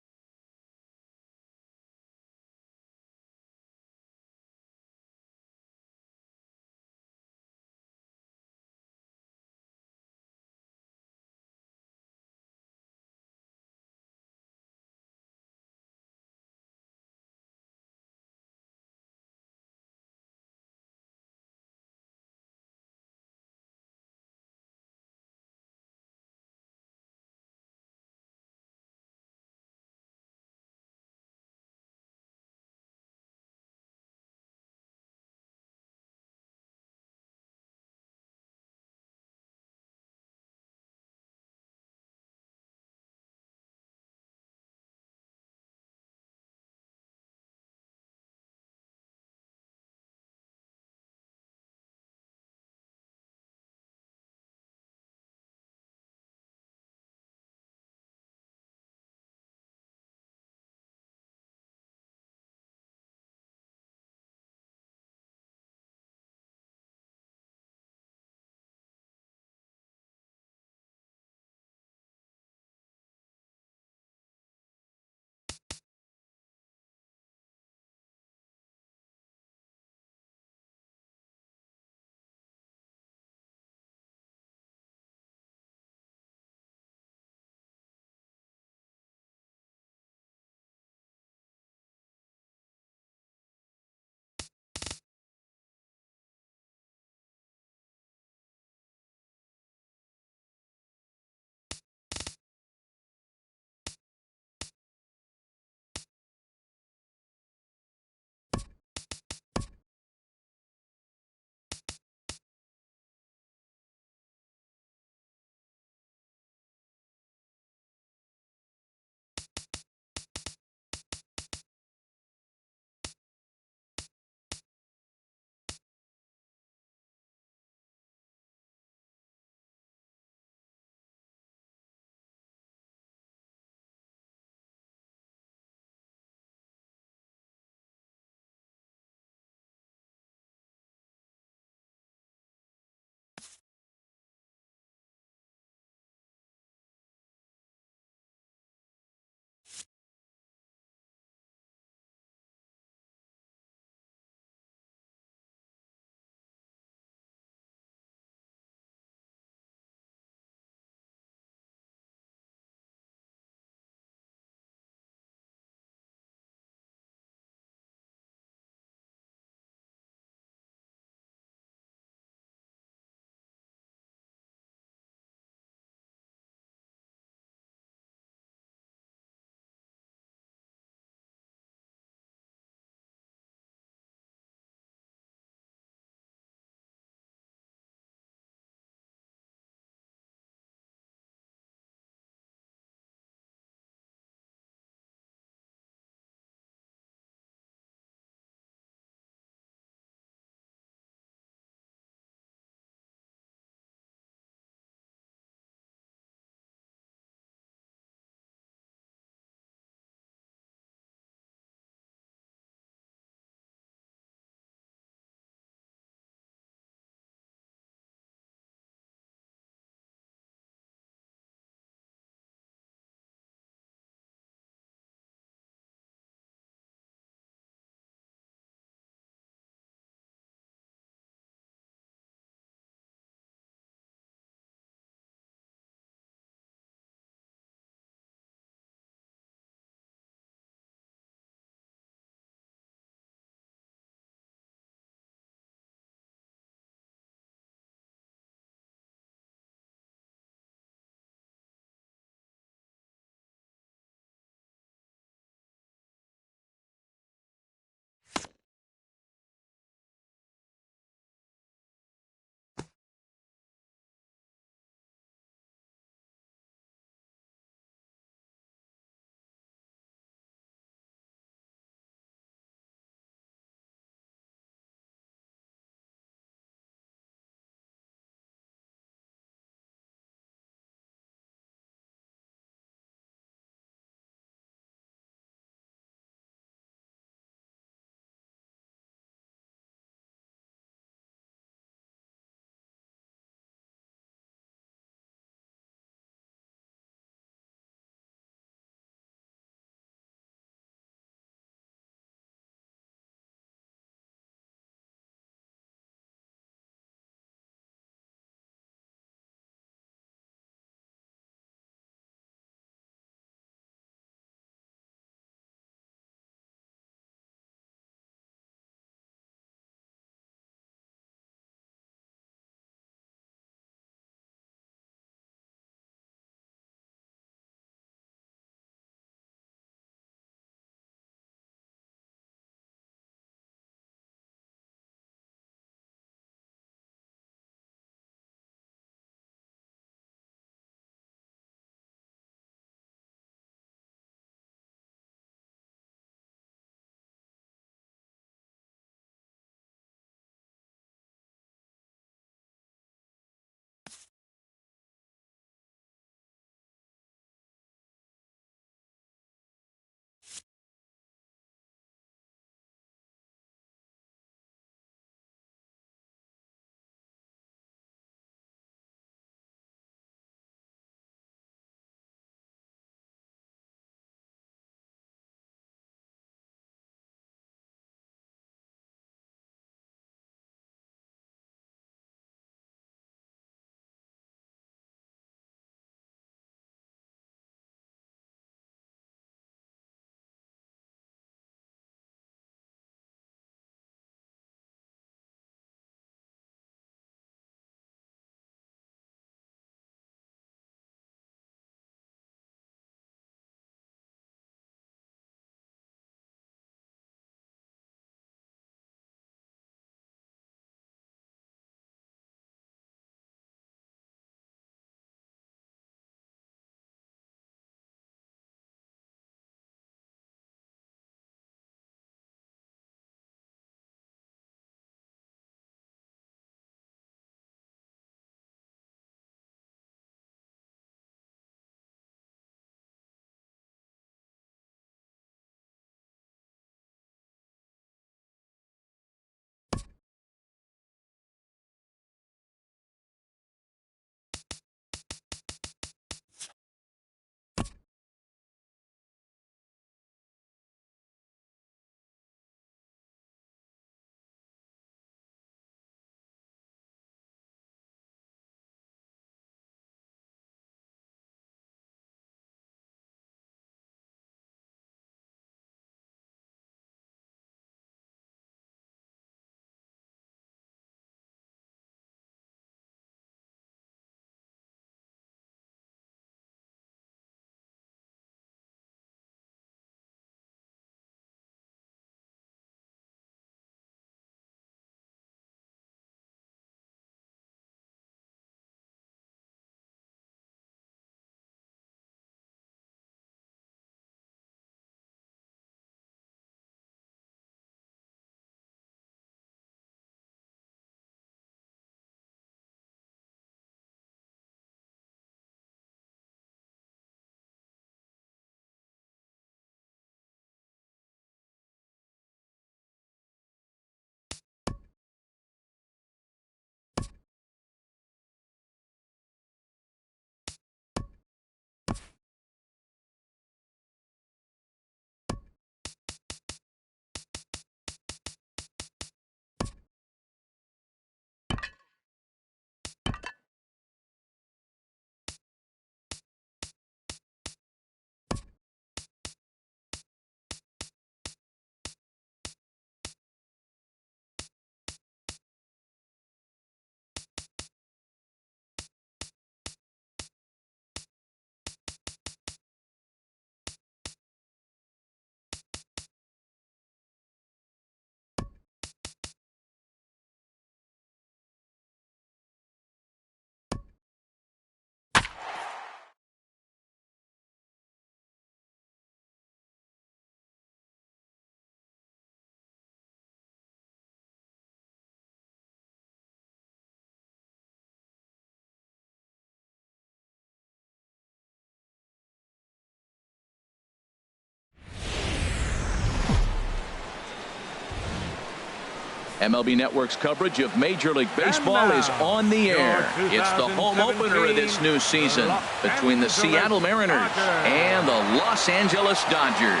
MLB Network's coverage of Major League Baseball is on the air. It's the home opener of this new season between the Seattle Mariners and the Los Angeles Dodgers.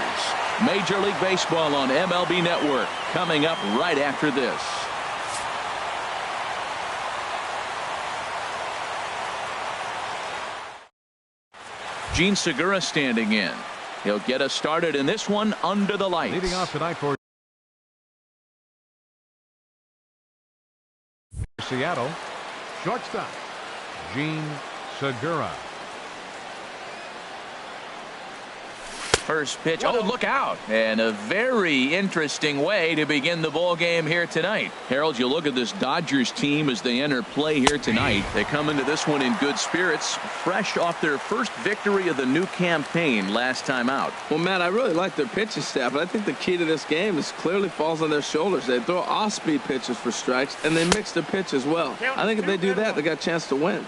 Major League Baseball on MLB Network coming up right after this. Gene Segura standing in. He'll get us started in this one under the lights. Leading off tonight for Seattle, shortstop Gene Segura. First pitch. Oh, look out. And a very interesting way to begin the ball game here tonight. Harold, you look at this Dodgers team as they enter play here tonight. They come into this one in good spirits, fresh off their first victory of the new campaign last time out. Well, Matt, I really like their pitching staff, but I think the key to this game is clearly falls on their shoulders. They throw off-speed pitches for strikes, and they mix their pitch as well. I think if they do that, they got a chance to win.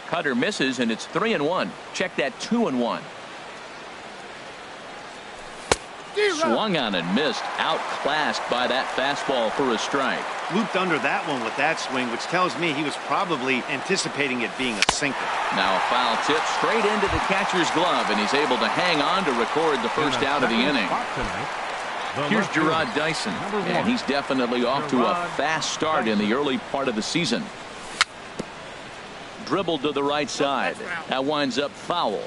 Cutter misses, and it's 3-1. Check that 2-1. Swung on and missed, outclassed by that fastball for a strike. Looped under that one with that swing, which tells me he was probably anticipating it being a sinker. Now a foul tip straight into the catcher's glove, and he's able to hang on to record the first out of the inning. Here's Gerard Dyson, and he's definitely off to a fast start in the early part of the season. Dribbled to the right side. That winds up foul.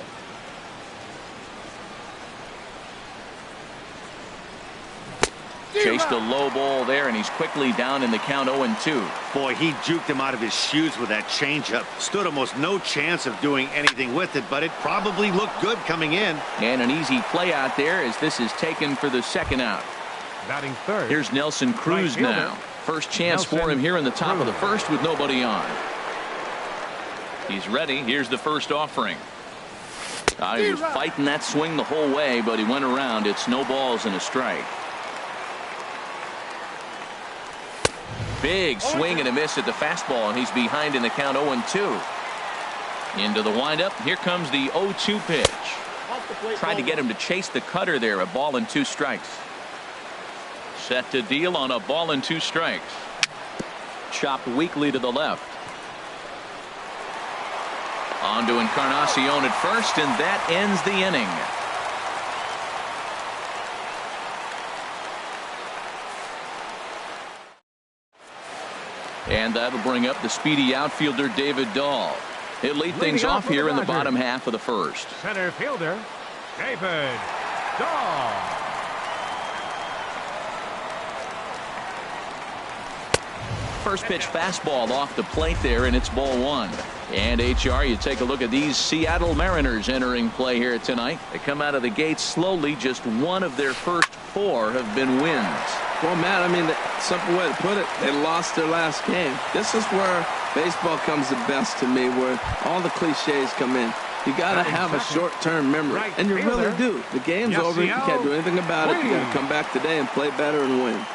Chased a low ball there, and he's quickly down in the count 0-2. Boy, he juked him out of his shoes with that changeup. Stood almost no chance of doing anything with it, but it probably looked good coming in. And an easy play out there as this is taken for the second out. Batting third. Here's Nelson Cruz now. First chance for him here in the top of the first with nobody on. He's ready. Here's the first offering. He was fighting that swing the whole way, but he went around. It's no balls and a strike. Big swing and a miss at the fastball, and he's behind in the count 0-2. Into the windup. Here comes the 0-2 pitch. Tried to get him to chase the cutter there. A ball and 2 strikes. Set to deal on a ball and 2 strikes. Chopped weakly to the left. On to Encarnacion at first, and that ends the inning. And that'll bring up the speedy outfielder David Dahl. He'll lead things off here in the bottom half of the first. Center fielder David Dahl. First pitch fastball off the plate there, and it's ball 1. And HR, you take a look at these Seattle Mariners entering play here tonight. They come out of the gates slowly. Just one of their first 4 have been wins. Well, Matt, I mean, the simple way to put it, they lost their last game. This is where baseball comes the best to me, where all the cliches come in. You got to have a short-term memory, and you really do. The game's over. You can't do anything about it. You got to come back today and play better and win.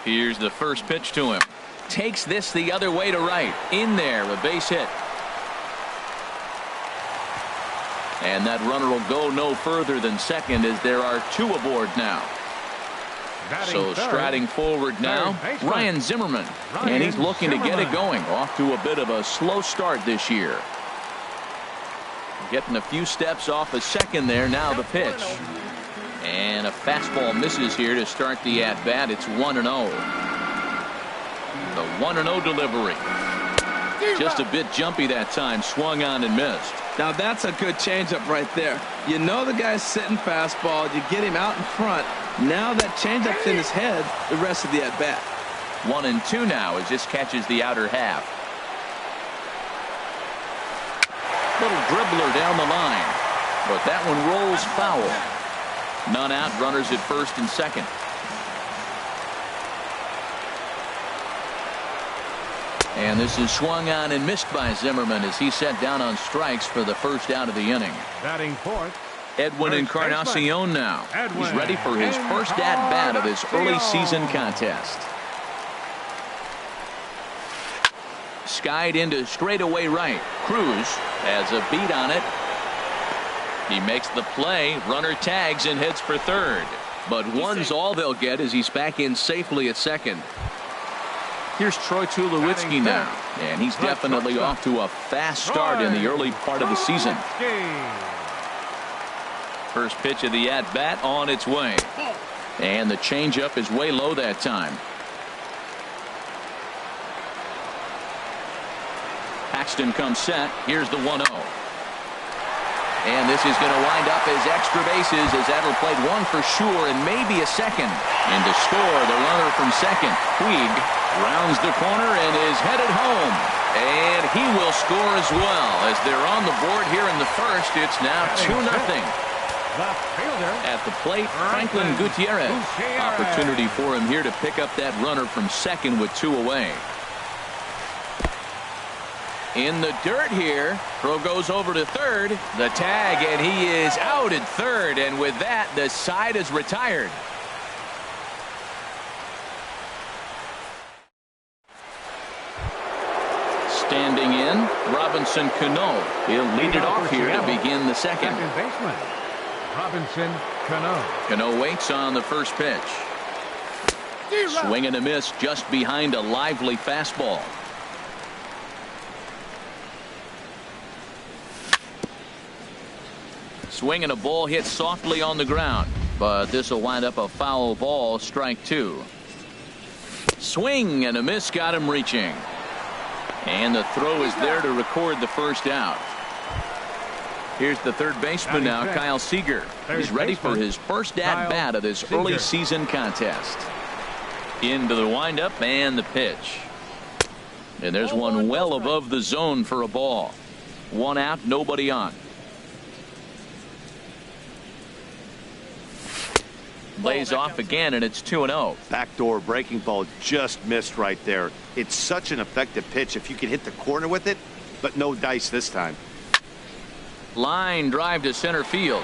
Here's the first pitch to him. Takes this the other way to right. In there, a base hit. And that runner will go no further than second as there are 2 aboard now. So striding forward now, Ryan Zimmerman. And he's looking to get it going. Off to a bit of a slow start this year. Getting a few steps off a second there. Now the pitch. And a fastball misses here to start the at-bat. It's 1-0. The 1-0 delivery. Just a bit jumpy that time. Swung on and missed. Now that's a good changeup right there. You know the guy's sitting fastball. You get him out in front. Now that changeup's in his head the rest of the at-bat. 1-2 now as this catches the outer half. Little dribbler down the line. But that one rolls foul. None out. Runners at first and second. And this is swung on and missed by Zimmerman as he set down on strikes for the first out of the inning. Batting fourth, Edwin Encarnacion now. He's ready for his first at-bat of this early season contest. Skied into straightaway right. Cruz has a beat on it. He makes the play. Runner tags and heads for third. But one's all they'll get as he's back in safely at second. Here's Troy Tulowitzki now, and he's definitely off to a fast start in the early part of the season. First pitch of the at-bat on its way. And the changeup is way low that time. Paxton comes set. Here's the 1-0. And this is going to wind up as extra bases as that'll play one for sure and maybe a second. And to score, the runner from second, Puig, rounds the corner and is headed home. And he will score as well. As they're on the board here in the first, it's now 2-0. At the plate, Franklin Gutierrez. Opportunity for him here to pick up that runner from second with 2 away. In the dirt here. Throw goes over to third. The tag, and he is out at third. And with that, the side is retired. Standing in, Robinson Cano. He'll lead it off here to begin the second. Second baseman, Robinson Cano. Cano waits on the first pitch. Swing and a miss just behind a lively fastball. Swing and a ball hit softly on the ground, but this will wind up a foul ball, strike 2. Swing and a miss got him reaching. And the throw is there to record the first out. Here's the third baseman now, Kyle Seager. He's ready for his first at-bat of this early season contest. Into the windup and the pitch. And there's one well above the zone for a ball. 1 out, nobody on. Lays off again, and it's 2-0. Backdoor breaking ball just missed right there. It's such an effective pitch if you can hit the corner with it, but no dice this time. Line drive to center field.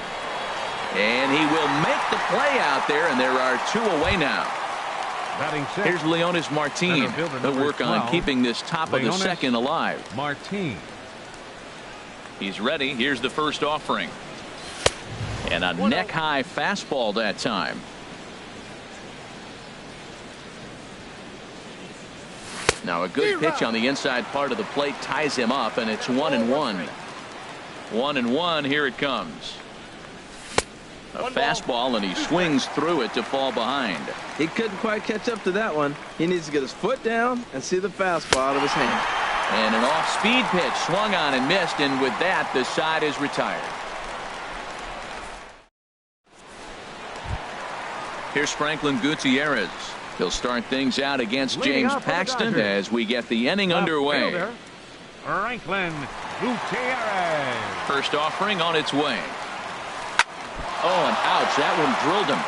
And he will make the play out there, and there are 2 away now. Here's Leonys Martin. He'll work on keeping this top of the second alive. Martin. He's ready. Here's the first offering. And a neck-high fastball that time. Now a good pitch on the inside part of the plate ties him up, and it's 1-1. 1-1, here it comes. A fastball, and he swings through it to fall behind. He couldn't quite catch up to that one. He needs to get his foot down and see the fastball out of his hand. And an off-speed pitch swung on and missed, and with that, the side is retired. Here's Franklin Gutierrez. He'll start things out against James Paxton as we get the inning underway. Franklin Gutierrez. First offering on its way. Oh, and ouch, that one drilled him.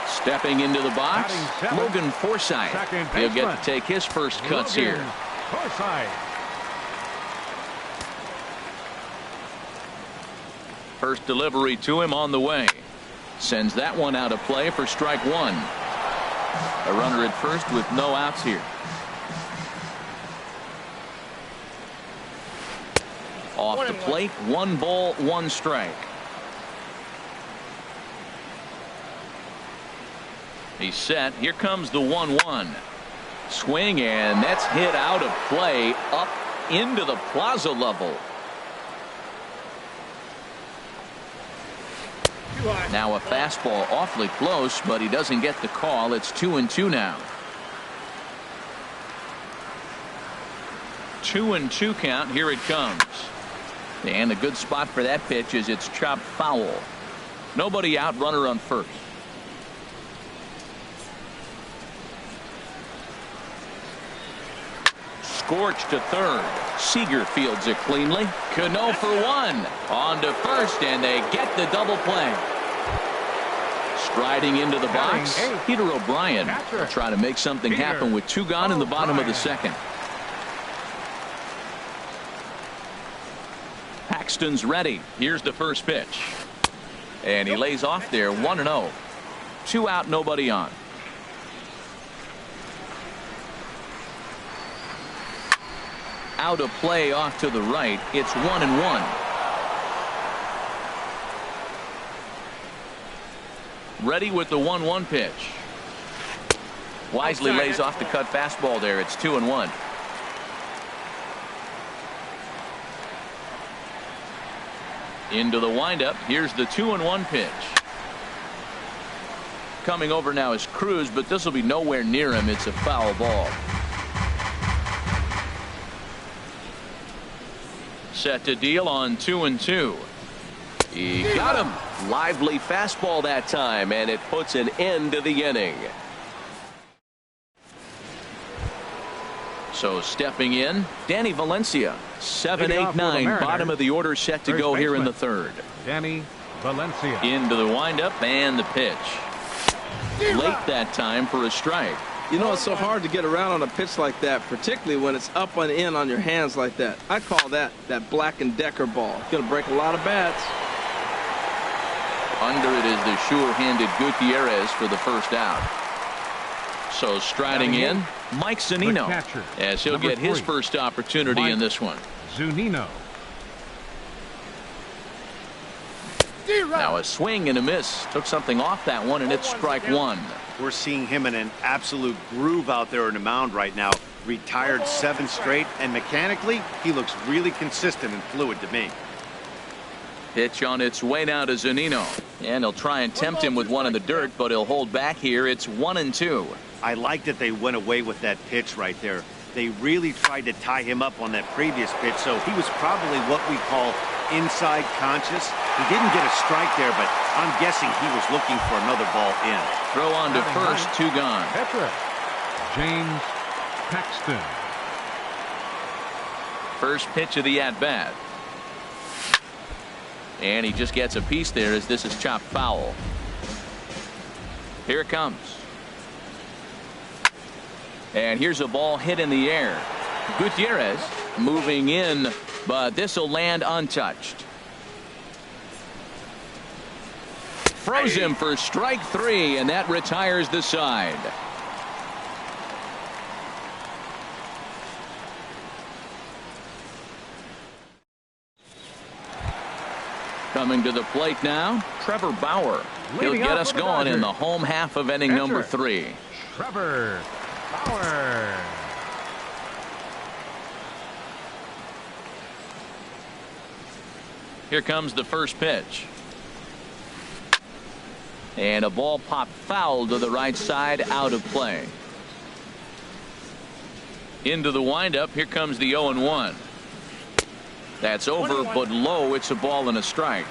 Stepping into the box, Logan Forsythe. He'll get to take his first cuts here. Forsythe. First delivery to him on the way. Sends that one out of play for strike 1. A runner at first with no outs here. Off the plate, 1 ball, 1 strike. He's set. Here comes the 1-1. Swing, and that's hit out of play up into the plaza level. Now a fastball awfully close, but he doesn't get the call. It's 2-2 now. 2-2 count. Here it comes. And a good spot for that pitch is it's chopped foul. Nobody out, runner on first. Scorched to third. Seager fields it cleanly. Cano for 1. On to first, and they get the double play. Striding into the box, Peter O'Brien will try to make something happen with 2 gone in the bottom of the second. Paxton's ready. Here's the first pitch. And he lays off there, 1-0. 2 out, nobody on. out of play off to the right. It's 1-1. Ready with the 1-1 pitch. Wisely lays off the cut fastball there. It's 2-1. Into the windup. Here's the 2-1 pitch. Coming over now is Cruz, but this will be nowhere near him. It's a foul ball. Set to deal on 2-2. He got him. Lively fastball that time, and it puts an end to the inning. So stepping in, Danny Valencia. 7-8-9, bottom of the order set to go here in the third. Danny Valencia. Into the windup and the pitch. Late that time for a strike. You know, it's so hard to get around on a pitch like that, particularly when it's up and in on your hands like that. I call that Black & Decker ball. It's going to break a lot of bats. Under it is the sure-handed Gutierrez for the first out. So striding in, Mike Zunino, as he'll get his first opportunity in this one. Zunino. Now a swing and a miss. Took something off that one, and it's strike one. We're seeing him in an absolute groove out there on the mound right now. Retired 7 straight, and mechanically, he looks really consistent and fluid to me. Pitch on its way now to Zunino. And he'll try and tempt him with one in the dirt, but he'll hold back here. It's 1-2. I like that they went away with that pitch right there. They really tried to tie him up on that previous pitch, so he was probably what we call inside conscious. He didn't get a strike there, but I'm guessing he was looking for another ball in. Throw on to first, 2 gone. Petra. James Paxton. First pitch of the at-bat. And he just gets a piece there as this is chopped foul. Here it comes. And here's a ball hit in the air. Gutierrez moving in, but this will land untouched. Froze him for strike 3, and that retires the side. Coming to the plate now, Trevor Bauer. He'll get us going in the home half of inning number 3. Trevor Bauer. Here comes the first pitch. And a ball popped foul to the right side, out of play. Into the windup. Here comes the 0-1. That's over, but low. It's a ball and a strike.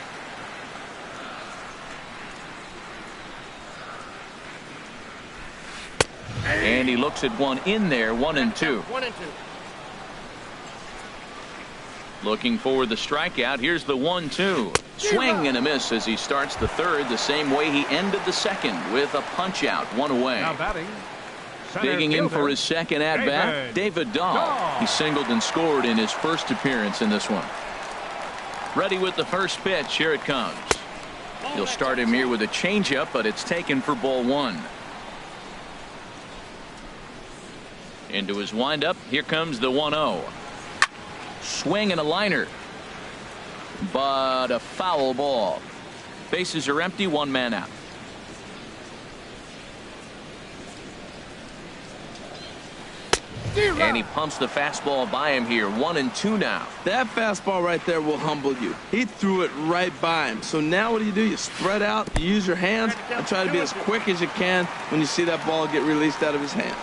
And he looks at one in there, 1-2. Looking for the strikeout. Here's the 1-2. Swing and a miss as he starts the third the same way he ended the second, with a punch out, 1 away. Now batting. Digging in for his second at-bat, David Dahl. He singled and scored in his first appearance in this one. Ready with the first pitch. Here it comes. He'll start him here with a changeup, but it's taken for ball 1. Into his windup. Here comes the 1-0. Swing and a liner, but a foul ball. Bases are empty, 1 man out. And he pumps the fastball by him here. 1-2 now. That fastball right there will humble you. He threw it right by him. So now what do? You spread out, you use your hands, and try to be as quick as you can when you see that ball get released out of his hand.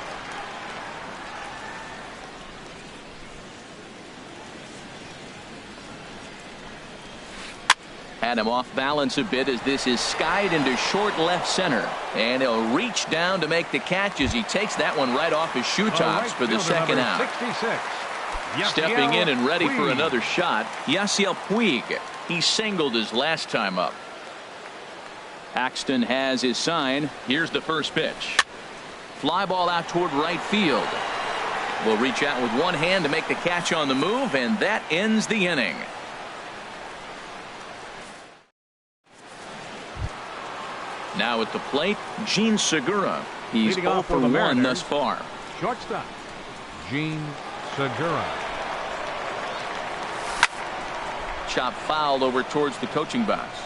Had him off balance a bit as this is skied into short left center. And he'll reach down to make the catch as he takes that one right off his shoe tops for the second out. 66. Stepping in and ready for another shot, Yasiel Puig. He singled his last time up. Paxton has his sign. Here's the first pitch. Fly ball out toward right field. Will reach out with one hand to make the catch on the move, and that ends the inning. Now at the plate, Gene Segura. He's 0 for 1 thus far. Shortstop, Gene Segura. chop foul over towards the coaching box.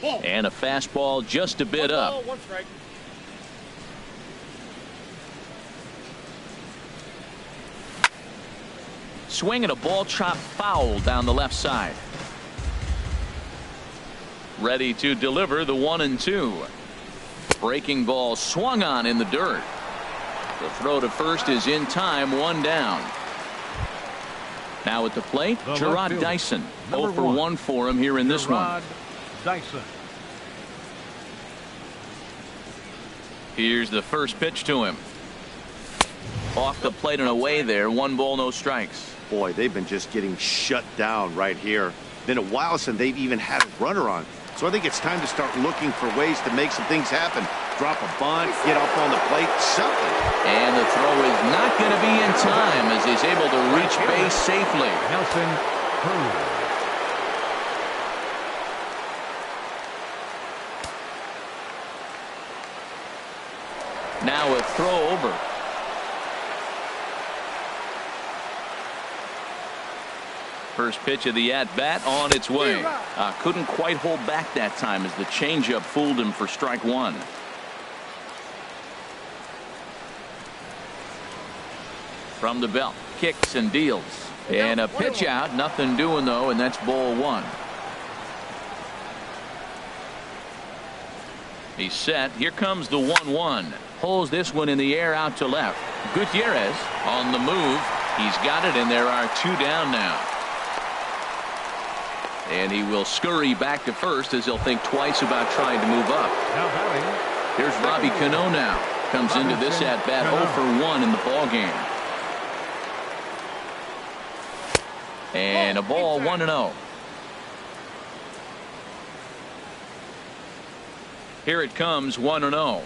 And a fastball just a bit up. One strike. Swinging a ball chopped foul down the left side. Ready to deliver the 1-2. Breaking ball swung on in the dirt. The throw to first is in time, 1 down. Now at the plate, Gerard Dyson. 0 for 1 for him here in this one. Dyson. Here's the first pitch to him. Off the plate and away there. 1 ball, no strikes. Boy, they've been just getting shut down right here. Been a while since they've even had a runner on. So I think it's time to start looking for ways to make some things happen. Drop a bunt, get up on the plate, something. And the throw is not going to be in time as he's able to reach base safely. Nelson Cruz. Now a throw over. First pitch of the at-bat on its way. Couldn't quite hold back that time as the changeup fooled him for strike 1. From the belt, kicks and deals. And a pitch out, nothing doing though, and that's ball 1. He's set. Here comes the 1-1. Pulls this one in the air out to left. Gutierrez on the move. He's got it, and there are 2 down now. And he will scurry back to first as he'll think twice about trying to move up. Here's Robbie Cano now. Comes into this at-bat 0 for 1 in the ballgame. And a ball 1-0. Here it comes 1-0.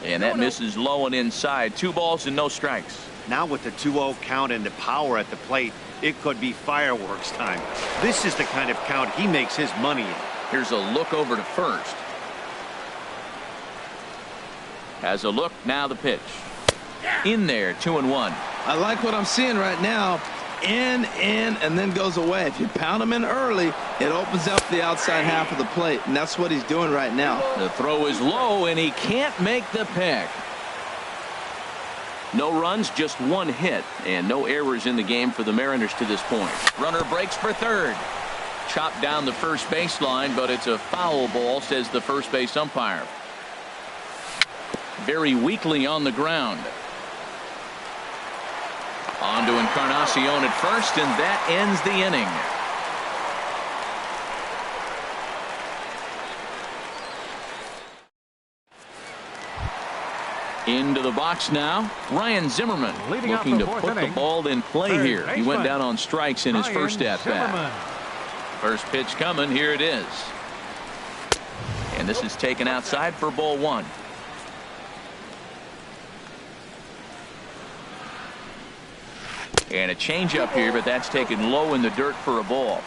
And that misses low and inside. 2 balls and no strikes. Now with the 2-0 count and the power at the plate, it could be fireworks time. This is the kind of count he makes his money in. Here's a look over to first. Has a look, now the pitch. In there, 2-1. I like what I'm seeing right now. In, and then goes away. If you pound him in early, it opens up the outside half of the plate, and that's what he's doing right now. The throw is low, and he can't make the pick. No runs, just 1 hit, and no errors in the game for the Mariners to this point. Runner breaks for third. Chopped down the first baseline, but it's a foul ball, says the first base umpire. Very weakly on the ground. On to Encarnacion at first, and that ends the inning. Into the box now, Ryan Zimmerman looking to put the ball in play here. He went down on strikes in his first at-bat. First pitch coming, here it is. And this is taken outside for ball 1. And a changeup here, but that's taken low in the dirt for a ball.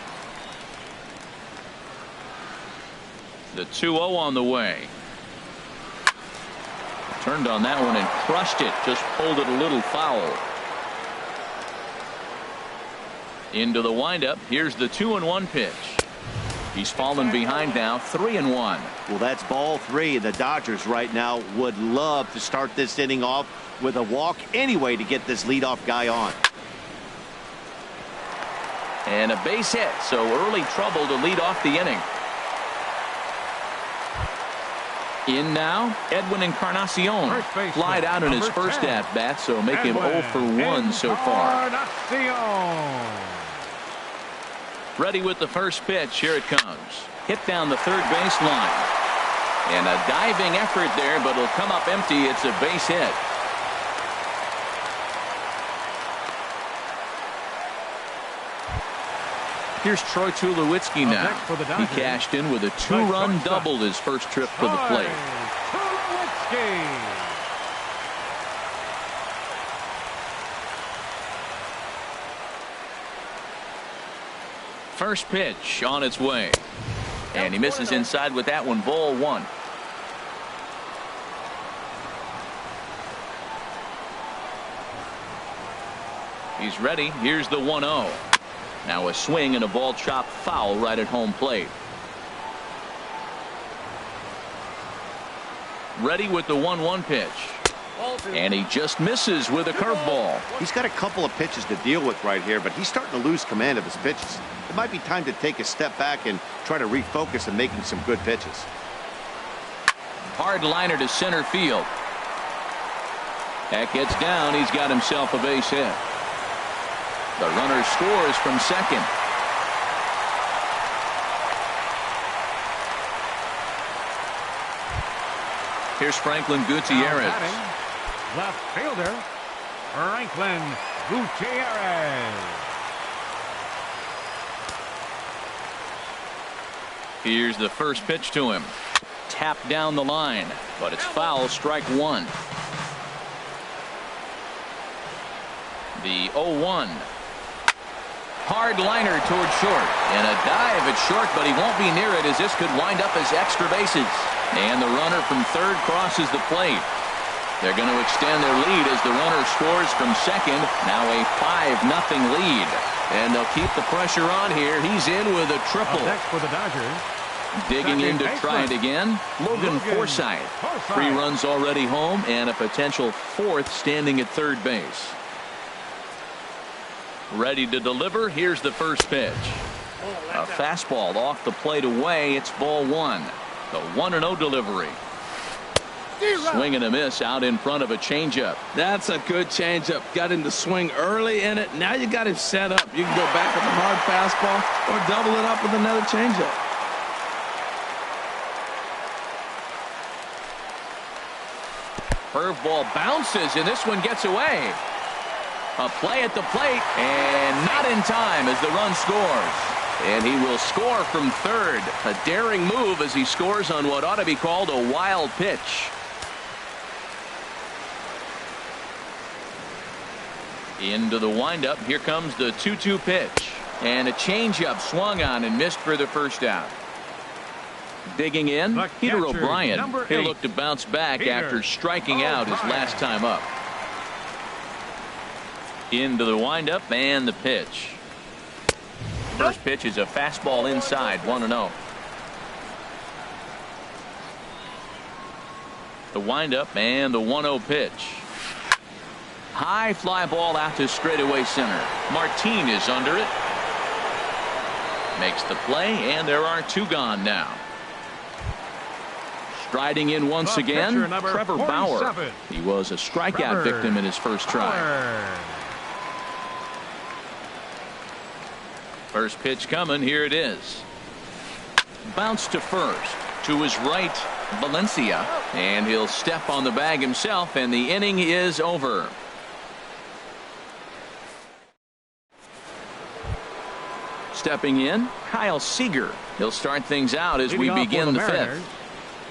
The 2-0 on the way. Turned on that one and crushed it. Just pulled it a little foul. Into the windup. Here's the 2-1 pitch. He's fallen behind now, 3-1. Well, that's ball 3. The Dodgers right now would love to start this inning off with a walk anyway to get this leadoff guy on. And a base hit, so early trouble to lead off the inning. In now, Edwin Encarnacion. Flied out in his first at-bat, so make him 0 for 1 so far. Ready with the first pitch. Here it comes. Hit down the third baseline. And a diving effort there, but it'll come up empty. It's a base hit. Here's Troy Tulowitzki now. He cashed in with a 2-run double his first trip to the plate. First pitch on its way. And he misses inside with that one, ball 1. He's ready. Here's the 1-0. Now a swing and a ball chopped foul right at home plate. Ready with the 1-1 pitch. And he just misses with a curveball. He's got a couple of pitches to deal with right here, but he's starting to lose command of his pitches. It might be time to take a step back and try to refocus on making some good pitches. Hard liner to center field. That gets down. He's got himself a base hit. The runner scores from second. Here's Franklin Gutierrez. Left fielder, Franklin Gutierrez. Here's the first pitch to him. Tapped down the line, but it's foul, strike one. The 0-1. Hard liner toward short. And a dive at short, but he won't be near it as this could wind up as extra bases. And the runner from third crosses the plate. They're going to extend their lead as the runner scores from second. Now a 5-0 lead. And they'll keep the pressure on here. He's in with a triple. Next for the Dodgers. Digging in to try it again, Logan Forsythe. 3 runs already home and a potential 4th standing at third base. Ready to deliver. Here's the first pitch. A fastball off the plate away. It's ball 1. The 1-0 delivery. Swing and a miss out in front of a changeup. That's a good changeup. Got him to swing early in it. Now you got him set up. You can go back with a hard fastball or double it up with another changeup. Curveball bounces, and this one gets away. A play at the plate, and not in time as the run scores. And he will score from third. A daring move as he scores on what ought to be called a wild pitch. Into the windup. Here comes the 2-2 pitch. And a changeup swung on and missed for the first out. Digging in, Peter O'Brien. He'll look to bounce back after striking out his last time up. Into the windup and the pitch. First pitch is a fastball inside, 1-0. The windup and the 1-0 pitch. High fly ball out to straightaway center. Martin is under it. Makes the play, and there are 2 gone now. Striding in once again, Trevor Bauer. He was a strikeout victim in his first try. First pitch coming. Here it is. Bounce to first. To his right, Valencia. And he'll step on the bag himself, and the inning is over. Stepping in, Kyle Seager. He'll start things out as we begin the 5th.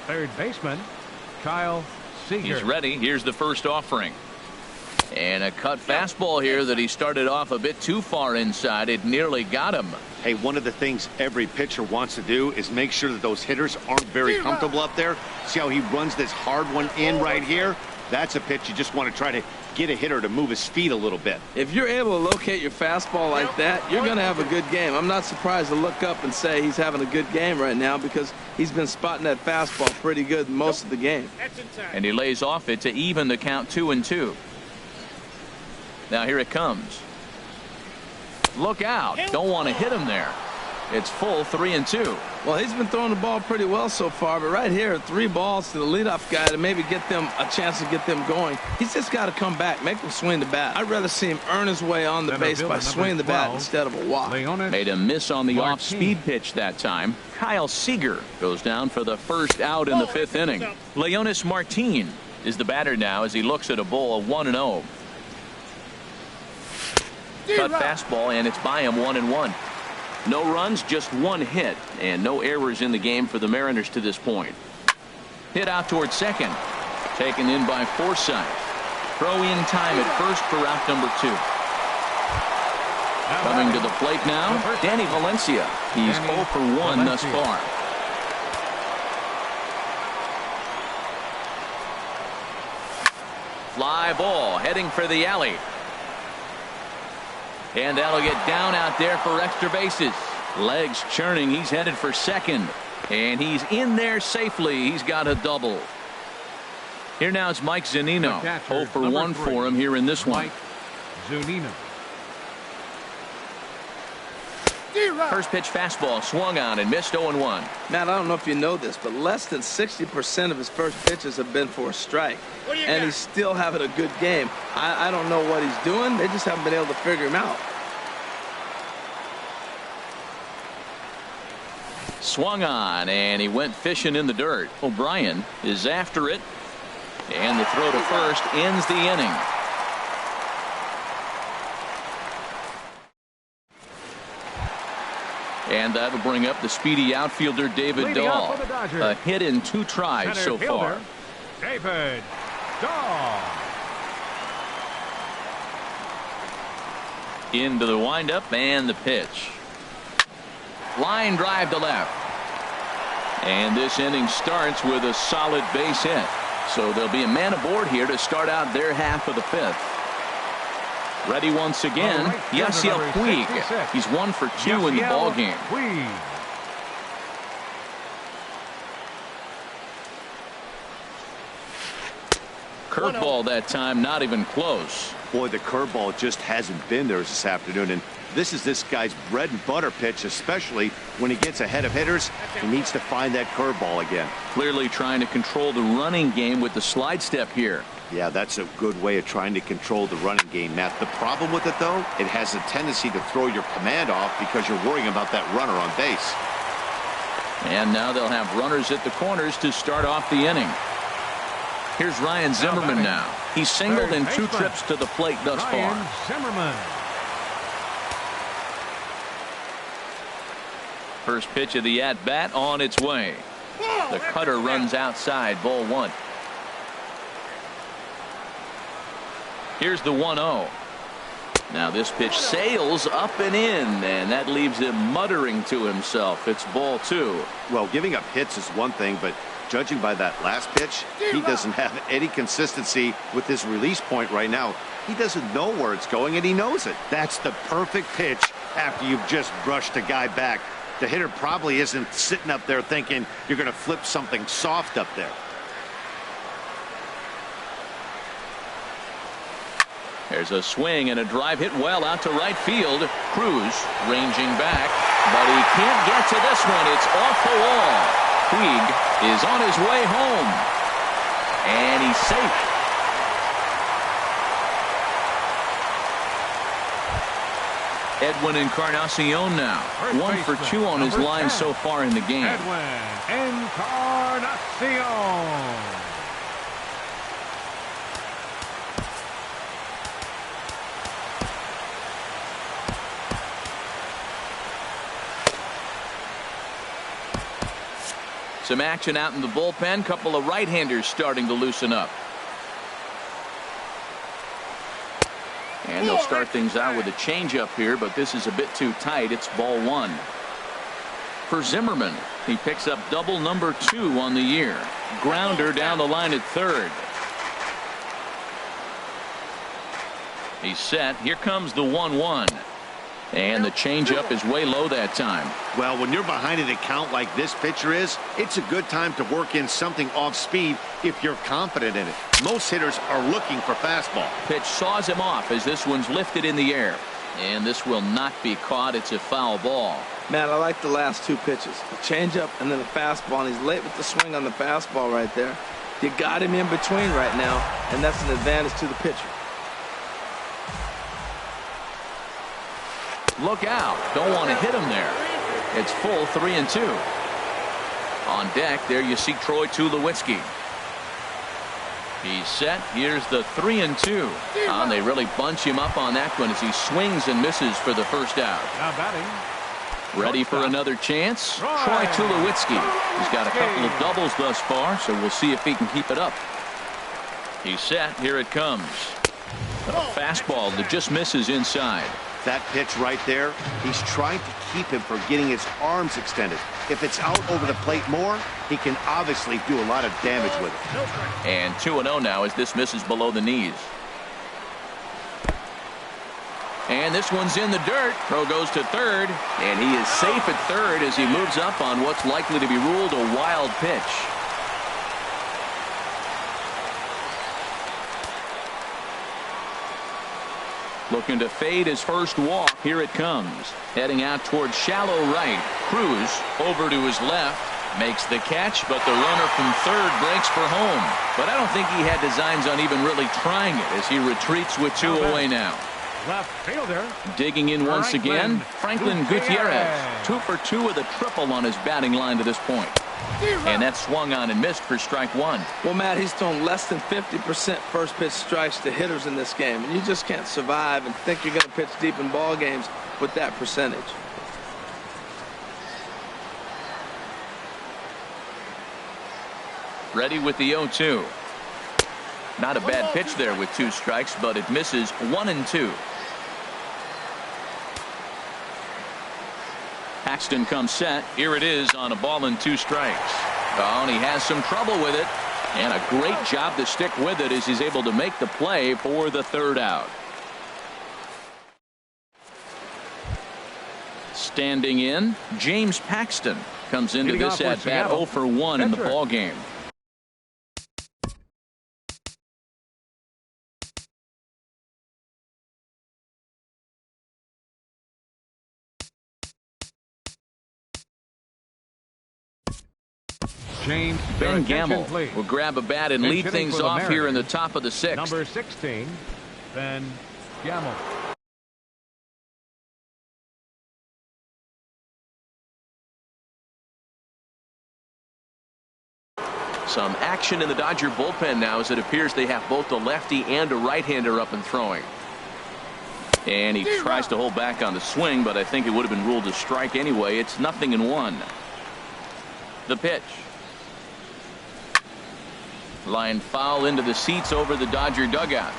Third baseman, Kyle Seager. He's ready. Here's the first offering. And a cut fastball here that he started off a bit too far inside. It nearly got him. Hey, one of the things every pitcher wants to do is make sure that those hitters aren't very comfortable up there. See how he runs this hard one in right here? That's a pitch you just want to try to get a hitter to move his feet a little bit. If you're able to locate your fastball like that, you're going to have a good game. I'm not surprised to look up and say he's having a good game right now because he's been spotting that fastball pretty good most of the game. And he lays off it to even the count 2-2. Now here it comes. Look out. Don't want to hit him there. It's full 3-2. Well, he's been throwing the ball pretty well so far, but right here, 3 balls to the leadoff guy to maybe get them a chance to get them going. He's just got to come back, make them swing the bat. I'd rather see him earn his way on the base by swinging the bat instead of a walk. Made a miss on the off-speed pitch that time. Kyle Seager goes down for the first out in the 5th inning. Leonis Martin is the batter now as he looks at a ball of 1-0. Cut fastball, and it's by him 1-1. No runs, just 1 hit, and no errors in the game for the Mariners to this point. Hit out towards second. Taken in by Forsythe. Throw in time at first for out number 2. Coming to the plate now, Danny Valencia. He's 0 for 1 thus far. Fly ball heading for the alley. And that'll get down out there for extra bases. Legs churning. He's headed for second. And he's in there safely. He's got a double. Here now is Mike Zunino. 0 for 1 for him here in this one. Mike Zunino. First pitch fastball swung on and missed 0-1. Matt, I don't know if you know this, but less than 60% of his first pitches have been for a strike. And he's still having a good game. I don't know what he's doing. They just haven't been able to figure him out. Swung on, and he went fishing in the dirt. O'Brien is after it. And the throw to first ends the inning. And that'll bring up the speedy outfielder David Dahl. A hit in 2 tries so far. David Dahl. Into the windup and the pitch. Line drive to left. And this inning starts with a solid base hit. So there'll be a man aboard here to start out their half of the 5th. Ready once again, Yasiel Puig. He's 1 for 2 in the ball game. Curveball that time, not even close. Boy, the curveball just hasn't been there this afternoon, and this is this guy's bread and butter pitch, especially when he gets ahead of hitters. He needs to find that curveball again. Clearly trying to control the running game with the slide step here. Yeah, that's a good way of trying to control the running game, Matt. The problem with it, though, it has a tendency to throw your command off because you're worrying about that runner on base. And now they'll have runners at the corners to start off the inning. Here's Ryan Zimmerman now. He's singled in 2 trips to the plate thus far. Zimmerman. First pitch of the at-bat on its way. The cutter runs outside, ball 1. Here's the 1-0. Now this pitch sails up and in, and that leaves him muttering to himself. It's ball 2. Well, giving up hits is one thing, but judging by that last pitch, he doesn't have any consistency with his release point right now. He doesn't know where it's going, and he knows it. That's the perfect pitch after you've just brushed a guy back. The hitter probably isn't sitting up there thinking you're going to flip something soft up there. There's a swing and a drive hit well out to right field. Cruz ranging back, but he can't get to this one. It's off the wall. Puig is on his way home, and he's safe. Edwin Encarnacion now, 1 for 2 on his line so far in the game. Edwin Encarnacion. Some action out in the bullpen. Couple of right-handers starting to loosen up. And they'll start things out with a changeup here, but this is a bit too tight. It's ball 1. For Zimmerman, he picks up double number 2 on the year. Grounder down the line at third. He's set. Here comes the 1-1. And the changeup is way low that time. Well, when you're behind an account like this pitcher is, it's a good time to work in something off speed if you're confident in it. Most hitters are looking for fastball. Pitch saws him off as this one's lifted in the air. And this will not be caught. It's a foul ball. Matt, I like the last 2 pitches. A changeup and then a fastball, and he's late with the swing on the fastball right there. You got him in between right now, and that's an advantage to the pitcher. Look out. Don't want to hit him there. It's full 3-2. On deck, there you see Troy Tulowitzki. He's set. Here's the 3-2. And they really bunch him up on that one as he swings and misses for the first out. Now batting. Ready for another chance? Troy Tulowitzki. He's got a couple of doubles thus far, so we'll see if he can keep it up. He's set. Here it comes. A fastball that just misses inside. That pitch right there, he's trying to keep him from getting his arms extended. If it's out over the plate more, he can obviously do a lot of damage with it. And 2-0 now as this misses below the knees. And this one's in the dirt. Throw goes to third. And he is safe at third as he moves up on what's likely to be ruled a wild pitch. Looking to fade his first walk. Here it comes. Heading out towards shallow right. Cruz over to his left. Makes the catch, but the runner from third breaks for home. But I don't think he had designs on even really trying it as he retreats with two away now. Left fielder. Digging in once again, Franklin Gutierrez. 2 for 2 with a triple on his batting line to this point. And that swung on and missed for strike one. Well, Matt, he's thrown less than 50% first pitch strikes to hitters in this game. And you just can't survive and think you're going to pitch deep in ball games with that percentage. Ready with the 0-2. Not a bad pitch there with 2 strikes, but it misses 1-2. Paxton comes set. Here it is on a ball and 2 strikes. Oh, and he has some trouble with it. And a great job to stick with it as he's able to make the play for the third out. Standing in, James Paxton comes into this at bat 0 for 1 in the ball game. James, Ben Gamble will grab a bat and lead things off here in the top of the 6th. Number 16, Ben Gamble. Some action in the Dodger bullpen now as it appears they have both a lefty and a right-hander up and throwing. And he tries to hold back on the swing, but I think it would have been ruled a strike anyway. It's 0-1. The pitch. Line foul into the seats over the Dodger dugout.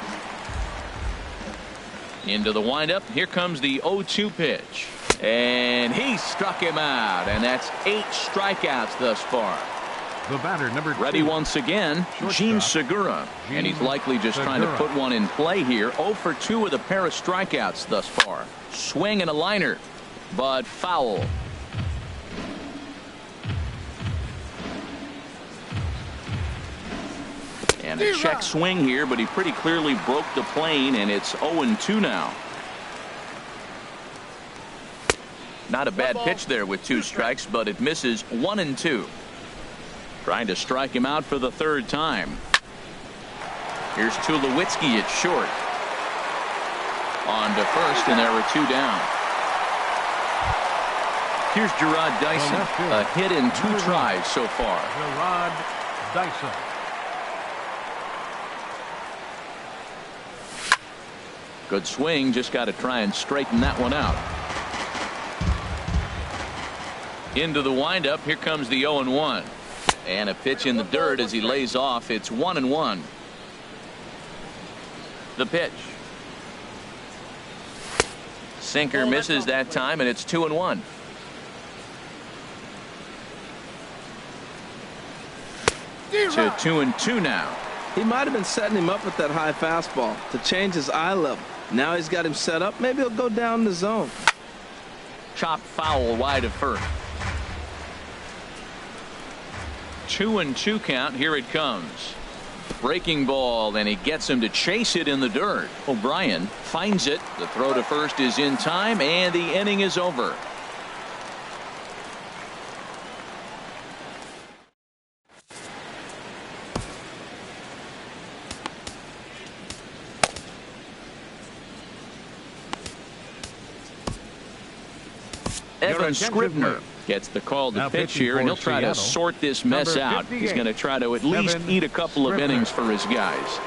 Into the windup. Here comes the 0-2 pitch. And he struck him out. And that's 8 strikeouts thus far. The batter, number 2. Ready once again, Jean Segura. And he's likely just trying to put one in play here. 0 for 2 with a pair of strikeouts thus far. Swing and a liner, but foul. And a check swing here, but he pretty clearly broke the plane, and it's 0-2 now. Not a bad pitch there with 2 strikes, but it misses 1-2. Trying to strike him out for the 3rd time. Here's Tulowitzki at short. On to first, and there were 2 down. Here's Gerard Dyson. A hit in 2 tries so far. Gerard Dyson. Good swing, just got to try and straighten that one out. Into the windup, here comes the 0-1. And a pitch in the dirt as he lays off. It's 1-1. The pitch. Sinker misses that time, and it's 2-1. To 2-2 now. He might have been setting him up with that high fastball to change his eye level. Now he's got him set up. Maybe he'll go down the zone. Chopped foul wide of first. 2-2 count. Here it comes. Breaking ball, and he gets him to chase it in the dirt. O'Brien finds it. The throw to first is in time, and the inning is over. Evan Scribner gets the call to pitch here, and he'll try to sort this mess out. He's going to try to at least eat a couple of innings for his guys.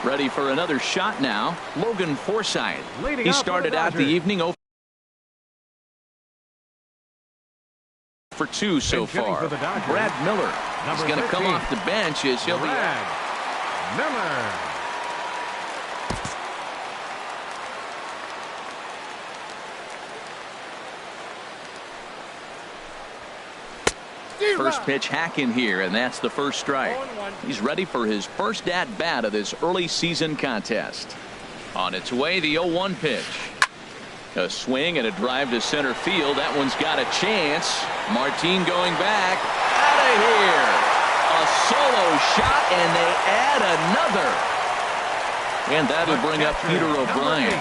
Ready for another shot now. Logan Forsythe. He started out the evening 0 for 2 so far. Brad Miller is going to come off the bench as he'll be out. Miller. First pitch hack in here, and that's the first strike. He's ready for his first at bat of this early season contest. On its way, the 0-1 pitch. A swing and a drive to center field. That one's got a chance. Martin going back. Out of here. A solo shot, and they add another. And that'll bring up Peter O'Brien.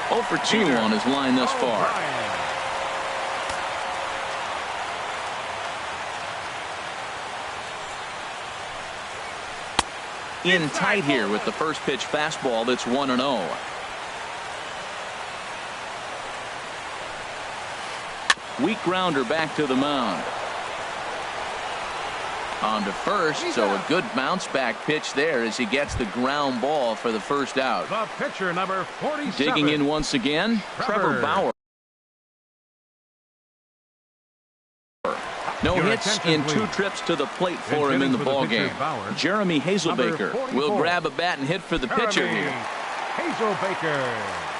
0 for 2 on his line thus far. In tight here with the first pitch fastball that's 1-0. Weak grounder back to the mound. On to first, so a good bounce back pitch there as he gets the ground ball for the first out. The pitcher, number 47. Digging in once again, Trevor Bauer. No hits in 2 trips to the plate for him in the ballgame. Jeremy Hazelbaker will grab a bat and hit for the pitcher here. Hazelbaker.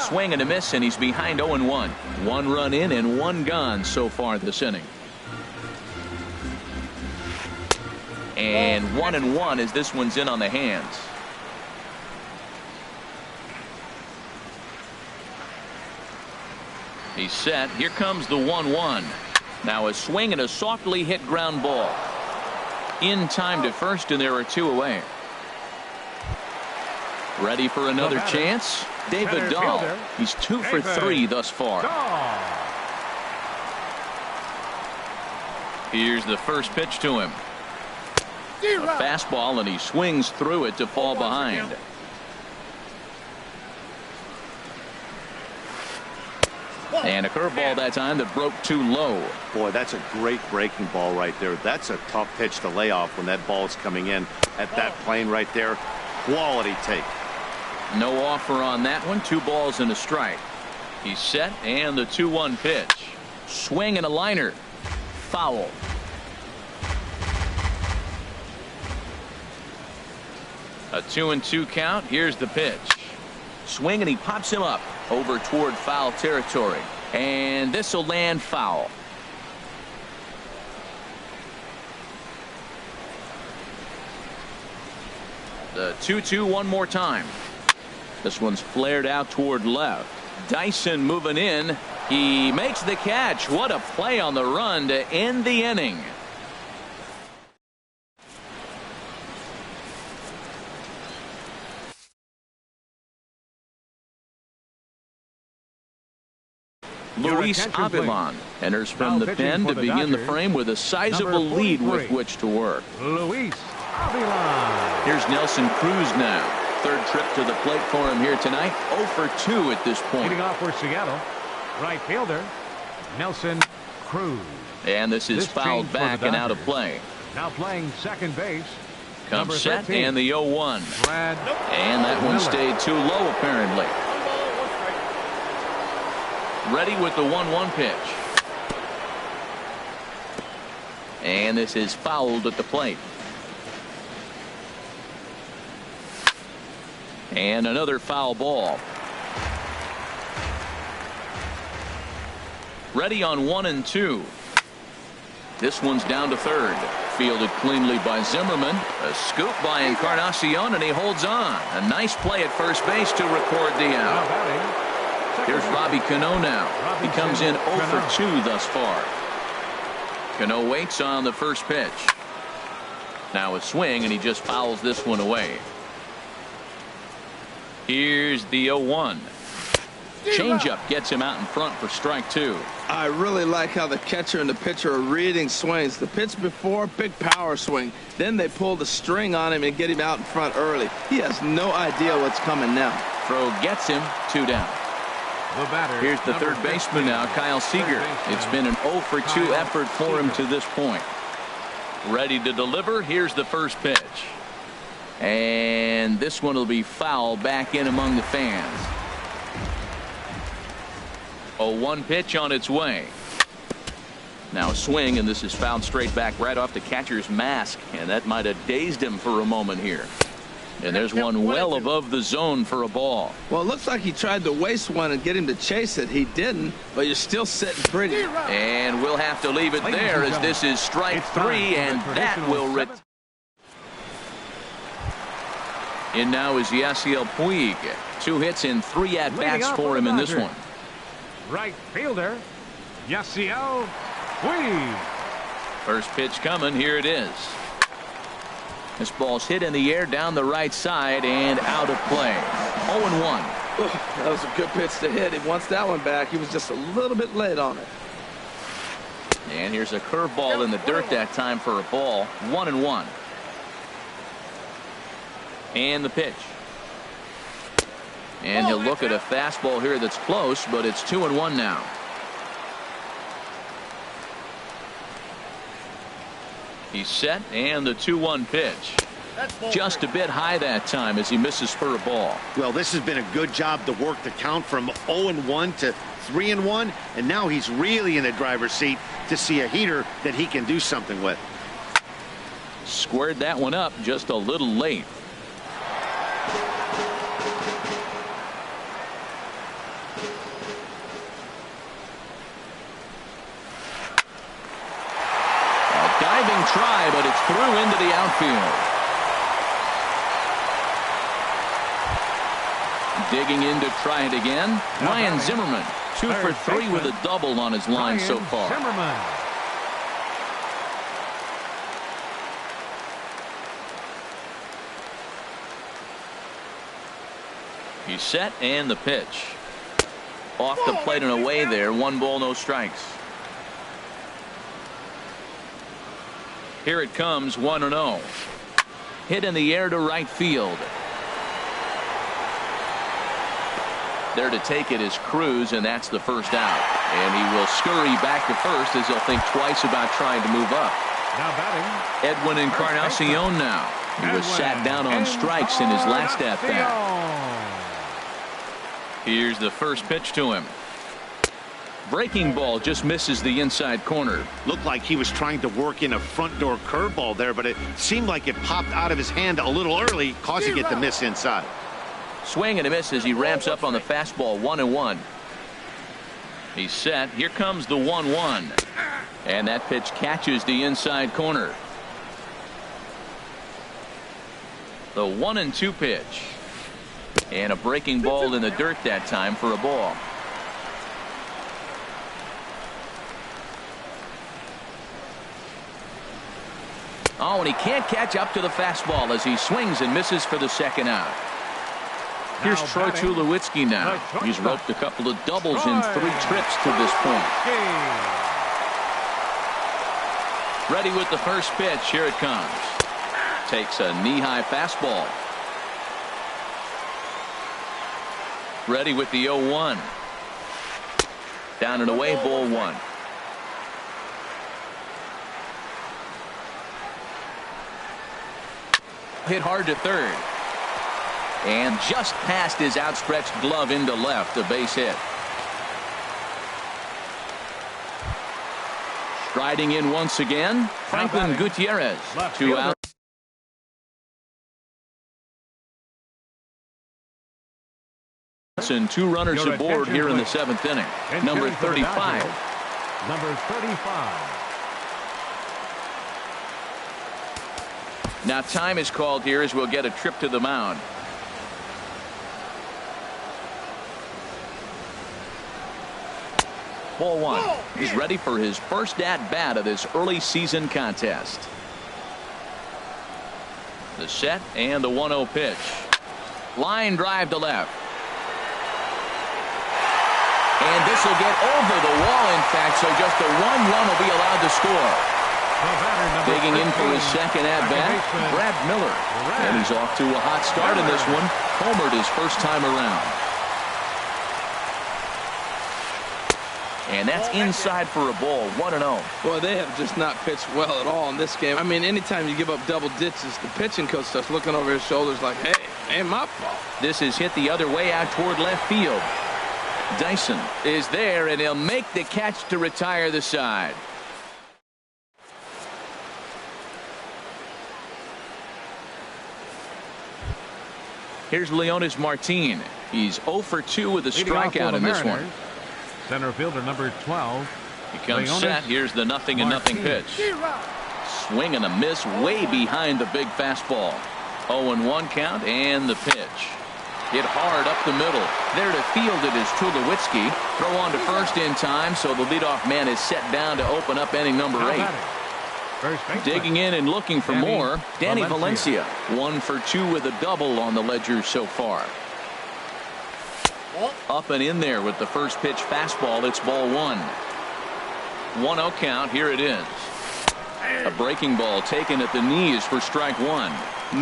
Swing and a miss, and he's behind 0-1. 1 run in and 1 gone so far this inning. And 1-1 as this one's in on the hands. He's set. Here comes the 1-1. Now a swing and a softly hit ground ball. In time to first, and there are 2 away. Ready for another chance? David Dahl. He's 2 for 3 thus far. Here's the first pitch to him. A fastball, and he swings through it to fall behind. And a curveball that time that broke too low. Boy, that's a great breaking ball right there. That's a tough pitch to lay off when that ball's coming in at that plane right there. Quality take. No offer on that one. 2 balls and a strike. He's set, and the 2-1 pitch. Swing and a liner. Foul. A 2-2 count. Here's the pitch. Swing, and he pops him up over toward foul territory. And this will land foul. The 2-2 one more time. This one's flared out toward left. Dyson moving in. He makes the catch. What a play on the run to end the inning. Luis Avilan enters from the pen to begin the frame with a sizable lead with which to work. Luis Avilan. Here's Nelson Cruz now. 3rd trip to the plate for him here tonight. 0 for 2 at this point. Leading off for Seattle, right fielder Nelson Cruz. And this is fouled back and out of play. Now playing second base. Comes set, and the 0-1. Brad And that one stayed too low apparently. Ready with the 1-1 pitch. And this is fouled at the plate. And another foul ball. Ready on 1-2. This one's down to third. Fielded cleanly by Zimmerman. A scoop by Encarnacion, and he holds on. A nice play at first base to record the out. Here's Robbie Cano now. He comes in 0 for 2 thus far. Cano waits on the first pitch. Now a swing, and he just fouls this one away. Here's the 0-1. Changeup gets him out in front for strike 2. I really like how the catcher and the pitcher are reading swings. The pitch before, big power swing. Then they pull the string on him and get him out in front early. He has no idea what's coming now. Throw gets him. 2 down. Here's the third baseman now, Kyle Seager. It's been an 0 for 2 effort for him to this point. Ready to deliver. Here's the first pitch. And this one will be fouled back in among the fans. 0-1 pitch on its way. Now a swing, and this is fouled straight back right off the catcher's mask, and that might have dazed him for a moment here. And there's one well above the zone for a ball. Well, it looks like he tried to waste one and get him to chase it. He didn't, but you're still sitting pretty. And we'll have to leave it there as this is strike 3, and that will In now is Yasiel Puig. 2 hits and 3 at-bats for him in this one. Right fielder, Yasiel Puig. First pitch coming. Here it is. This ball's hit in the air down the right side and out of play. 0-1. That was a good pitch to hit. He wants that one back. He was just a little bit late on it. And here's a curveball in the dirt that time for a ball. 1-1. And the pitch. And he'll look at a fastball here that's close, but it's 2-1 now. He's set, and the 2-1 pitch. Just a bit high that time as he misses for a ball. Well, this has been a good job to work the count from 0-1 to 3-1, and now he's really in the driver's seat to see a heater that he can do something with. Squared that one up just a little late. A diving try, but it's through into the outfield. Digging in to try it again. Ryan Zimmerman, 2 for 3 with a double on his line so far. Zimmerman. He's set, and the pitch. Off the plate and away there. 1 ball, no strikes. Here it comes, 1-0. Hit in the air to right field. There to take it is Cruz, and that's the first out. And he will scurry back to first as he'll think twice about trying to move up. Now batting, Edwin Encarnacion now. He was sat down on strikes in his last at-bat. Here's the first pitch to him. Breaking ball just misses the inside corner. Looked like he was trying to work in a front door curveball there, but it seemed like it popped out of his hand a little early, causing it to miss inside. Swing and a miss as he ramps up on the fastball. 1-1. He's set. Here comes the 1-1. And that pitch catches the inside corner. The 1-2 pitch. And a breaking ball in the dirt that time for a ball. Oh, and he can't catch up to the fastball as he swings and misses for the second out. Here's Troy Tulowitzki now. He's roped a couple of doubles in 3 trips to this point. Ready with the first pitch. Here it comes. Takes a knee-high fastball. Ready with the 0-1. Down and away, ball 1. Hit hard to third. And just past his outstretched glove into left, a base hit. Striding in once again, Franklin Gutierrez. 2 out. And 2 runners aboard here in the 7th inning. Number 35. Number 35. Now time is called here as we'll get a trip to the mound. Ball 1. He's ready for his first at-bat of this early season contest. The set and the 1-0 pitch. Line drive to left. And this will get over the wall, in fact, so just a 1 run will be allowed to score. Digging in for his second at-bat, Brad Miller. And he's off to a hot start in this one. Homered his first time around. And that's inside for a ball. 1-0. Boy, they have just not pitched well at all in this game. I mean, anytime you give up double ditches, the pitching coach starts looking over his shoulders like, hey, ain't my fault. This is hit the other way out toward left field. Dyson is there, and he'll make the catch to retire the side. Here's Leonys Martin. He's 0 for 2 with a strikeout in this one. Center fielder number 12. He comes set. Here's the 0-0 pitch. Swing and a miss way behind the big fastball. 0-1 count, and the pitch. Hit hard up the middle. There to field it is Tulowitzki. Throw on to first in time, so the leadoff man is set down to open up inning number 8. Digging in and looking for more, Danny Valencia. 1 for 2 with a double on the ledger so far. Up and in there with the first pitch fastball. It's ball 1. 1-0 count. Here it is. A breaking ball taken at the knees for strike 1.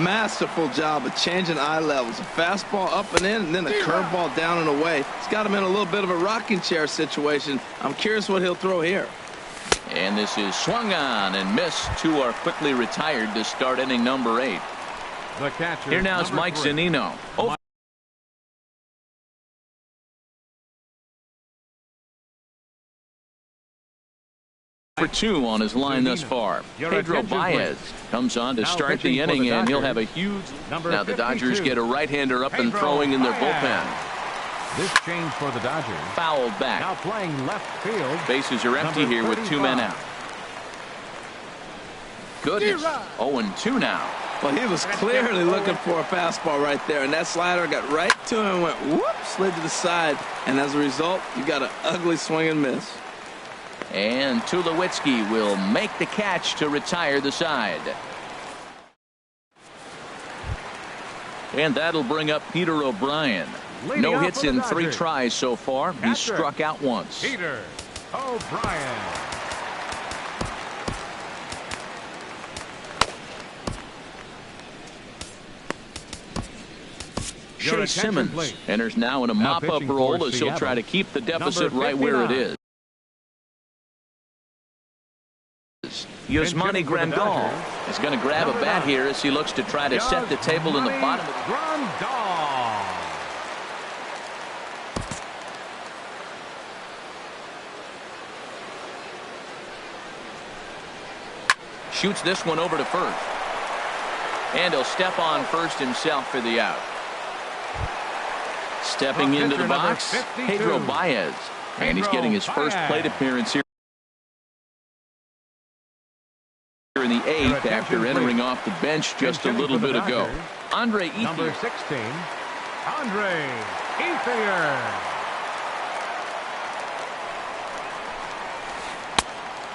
Masterful job of changing eye levels. A fastball up and in, and then a curveball down and away. It's got him in a little bit of a rocking chair situation. I'm curious what he'll throw here. And this is swung on and missed. 2 are quickly retired to start inning number 8. The catcher, here now is Mike 3. Zunino. For 2 on his line thus far. Pedro Baez comes on to start the inning, and he'll have a huge. Now the Dodgers get a right-hander up and throwing in their bullpen. This change for the Dodgers. Fouled back. Now playing left field. Bases are empty here with 2 men out. Goodness. 0-2 now. Well, he was clearly looking for a fastball right there, and that slider got right to him and went whoop, slid to the side, and as a result, you got an ugly swing and miss. And Tulowitzki will make the catch to retire the side. And that'll bring up Peter O'Brien. No hits in 3 tries so far. He's struck out once. Peter O'Brien. Shea Simmons enters now in a mop-up role as he'll try to keep the deficit right where it is. Yasmani Grandal is going to grab a bat here as he looks to try to set the table in the bottom. Shoots this one over to first. And he'll step on first himself for the out. Stepping into the box, Pedro Baez. And he's getting his first plate appearance here in the 8th after entering off the bench just a little bit ago. Andre Ethier. Number 16, Andre Ethier.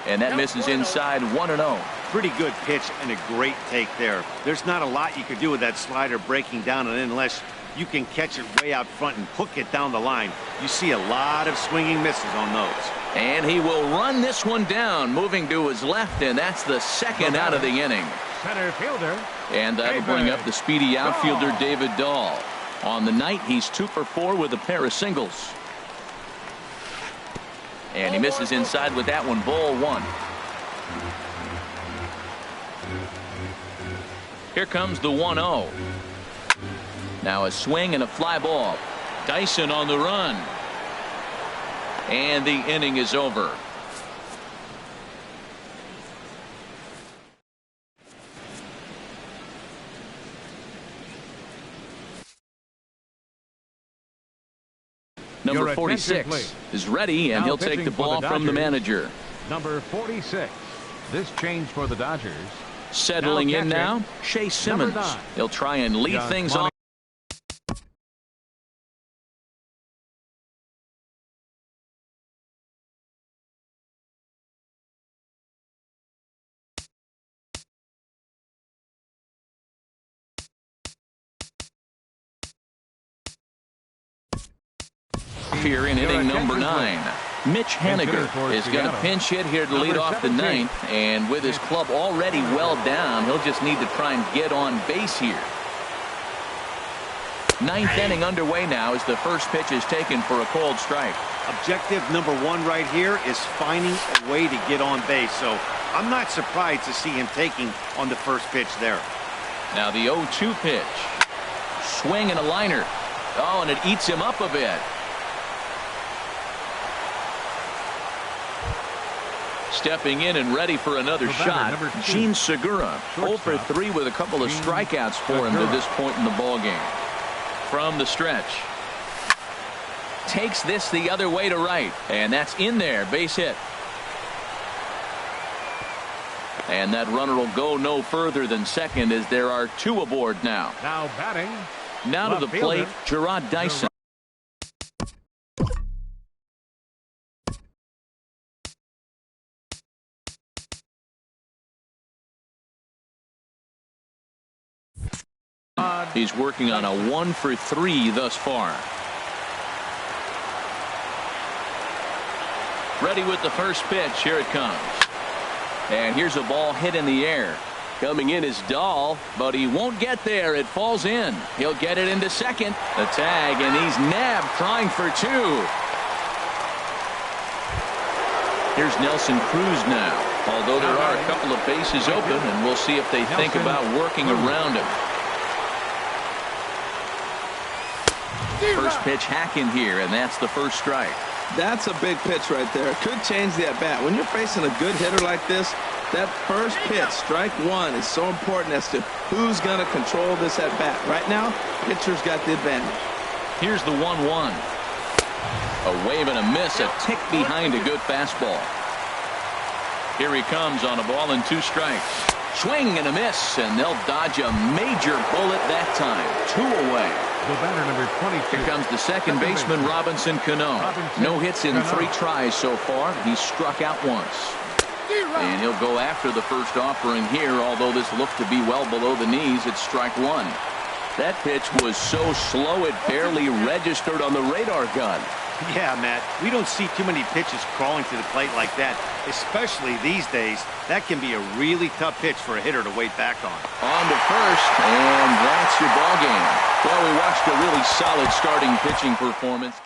And that misses inside 1-0. Pretty good pitch and a great take there. There's not a lot you could do with that slider breaking down and in unless you can catch it way out front and hook it down the line. You see a lot of swinging misses on those. And he will run this one down, moving to his left, and that's the second out of the inning. Center fielder. And that'll bring up the speedy outfielder David Dahl. On the night, he's 2 for 4 with a pair of singles. And he misses inside with that one, ball 1. Here comes the 1-0. Now a swing and a fly ball. Dyson on the run. And the inning is over. Number 46 is ready, and he'll take the ball from the manager. Number 46. This change for the Dodgers. Settling in now, Shea Simmons. He'll try and lead things off. Here in inning number 9. Mitch Haniger is going to pinch hit here to lead off the 9th, and with his club already well down, he'll just need to try and get on base here. 9th inning underway now as the first pitch is taken for a called strike. Objective number 1 right here is finding a way to get on base, so I'm not surprised to see him taking on the first pitch there. Now the 0-2 pitch. Swing and a liner. Oh, and it eats him up a bit. Stepping in and ready for another shot, Gene Segura. 0 for 3 with a couple of strikeouts for him to this point in the ballgame. From the stretch. Takes this the other way to right, and that's in there, base hit. And that runner will go no further than second as there are 2 aboard now. Now batting. Now to the Left plate, fielder, Gerard Dyson. He's working on a 1-for-3 thus far. Ready with the first pitch. Here it comes. And here's a ball hit in the air. Coming in is Dahl, but he won't get there. It falls in. He'll get it into second. The tag, and he's nabbed trying for 2. Here's Nelson Cruz now. Although there are a couple of bases open, and we'll see if they think about working around him. First pitch hack in here, and that's the first strike. That's a big pitch right there. Could change the at-bat. When you're facing a good hitter like this, that first pitch, strike 1, is so important as to who's going to control this at-bat. Right now, pitcher's got the advantage. Here's the 1-1. A wave and a miss, a tick behind a good fastball. Here he comes on a ball and 2 strikes. Swing and a miss, and they'll dodge a major bullet that time. 2 away. The batter, number 22. Here comes the second baseman, Robinson Cano. No hits in 3 tries so far. He's struck out once. And he'll go after the first offering here, although this looked to be well below the knees. It's strike 1. That pitch was so slow it barely registered on the radar gun. Yeah, Matt, we don't see too many pitches crawling to the plate like that, especially these days. That can be a really tough pitch for a hitter to wait back on. On to first, and that's your ball game. Well, we watched a really solid starting pitching performance.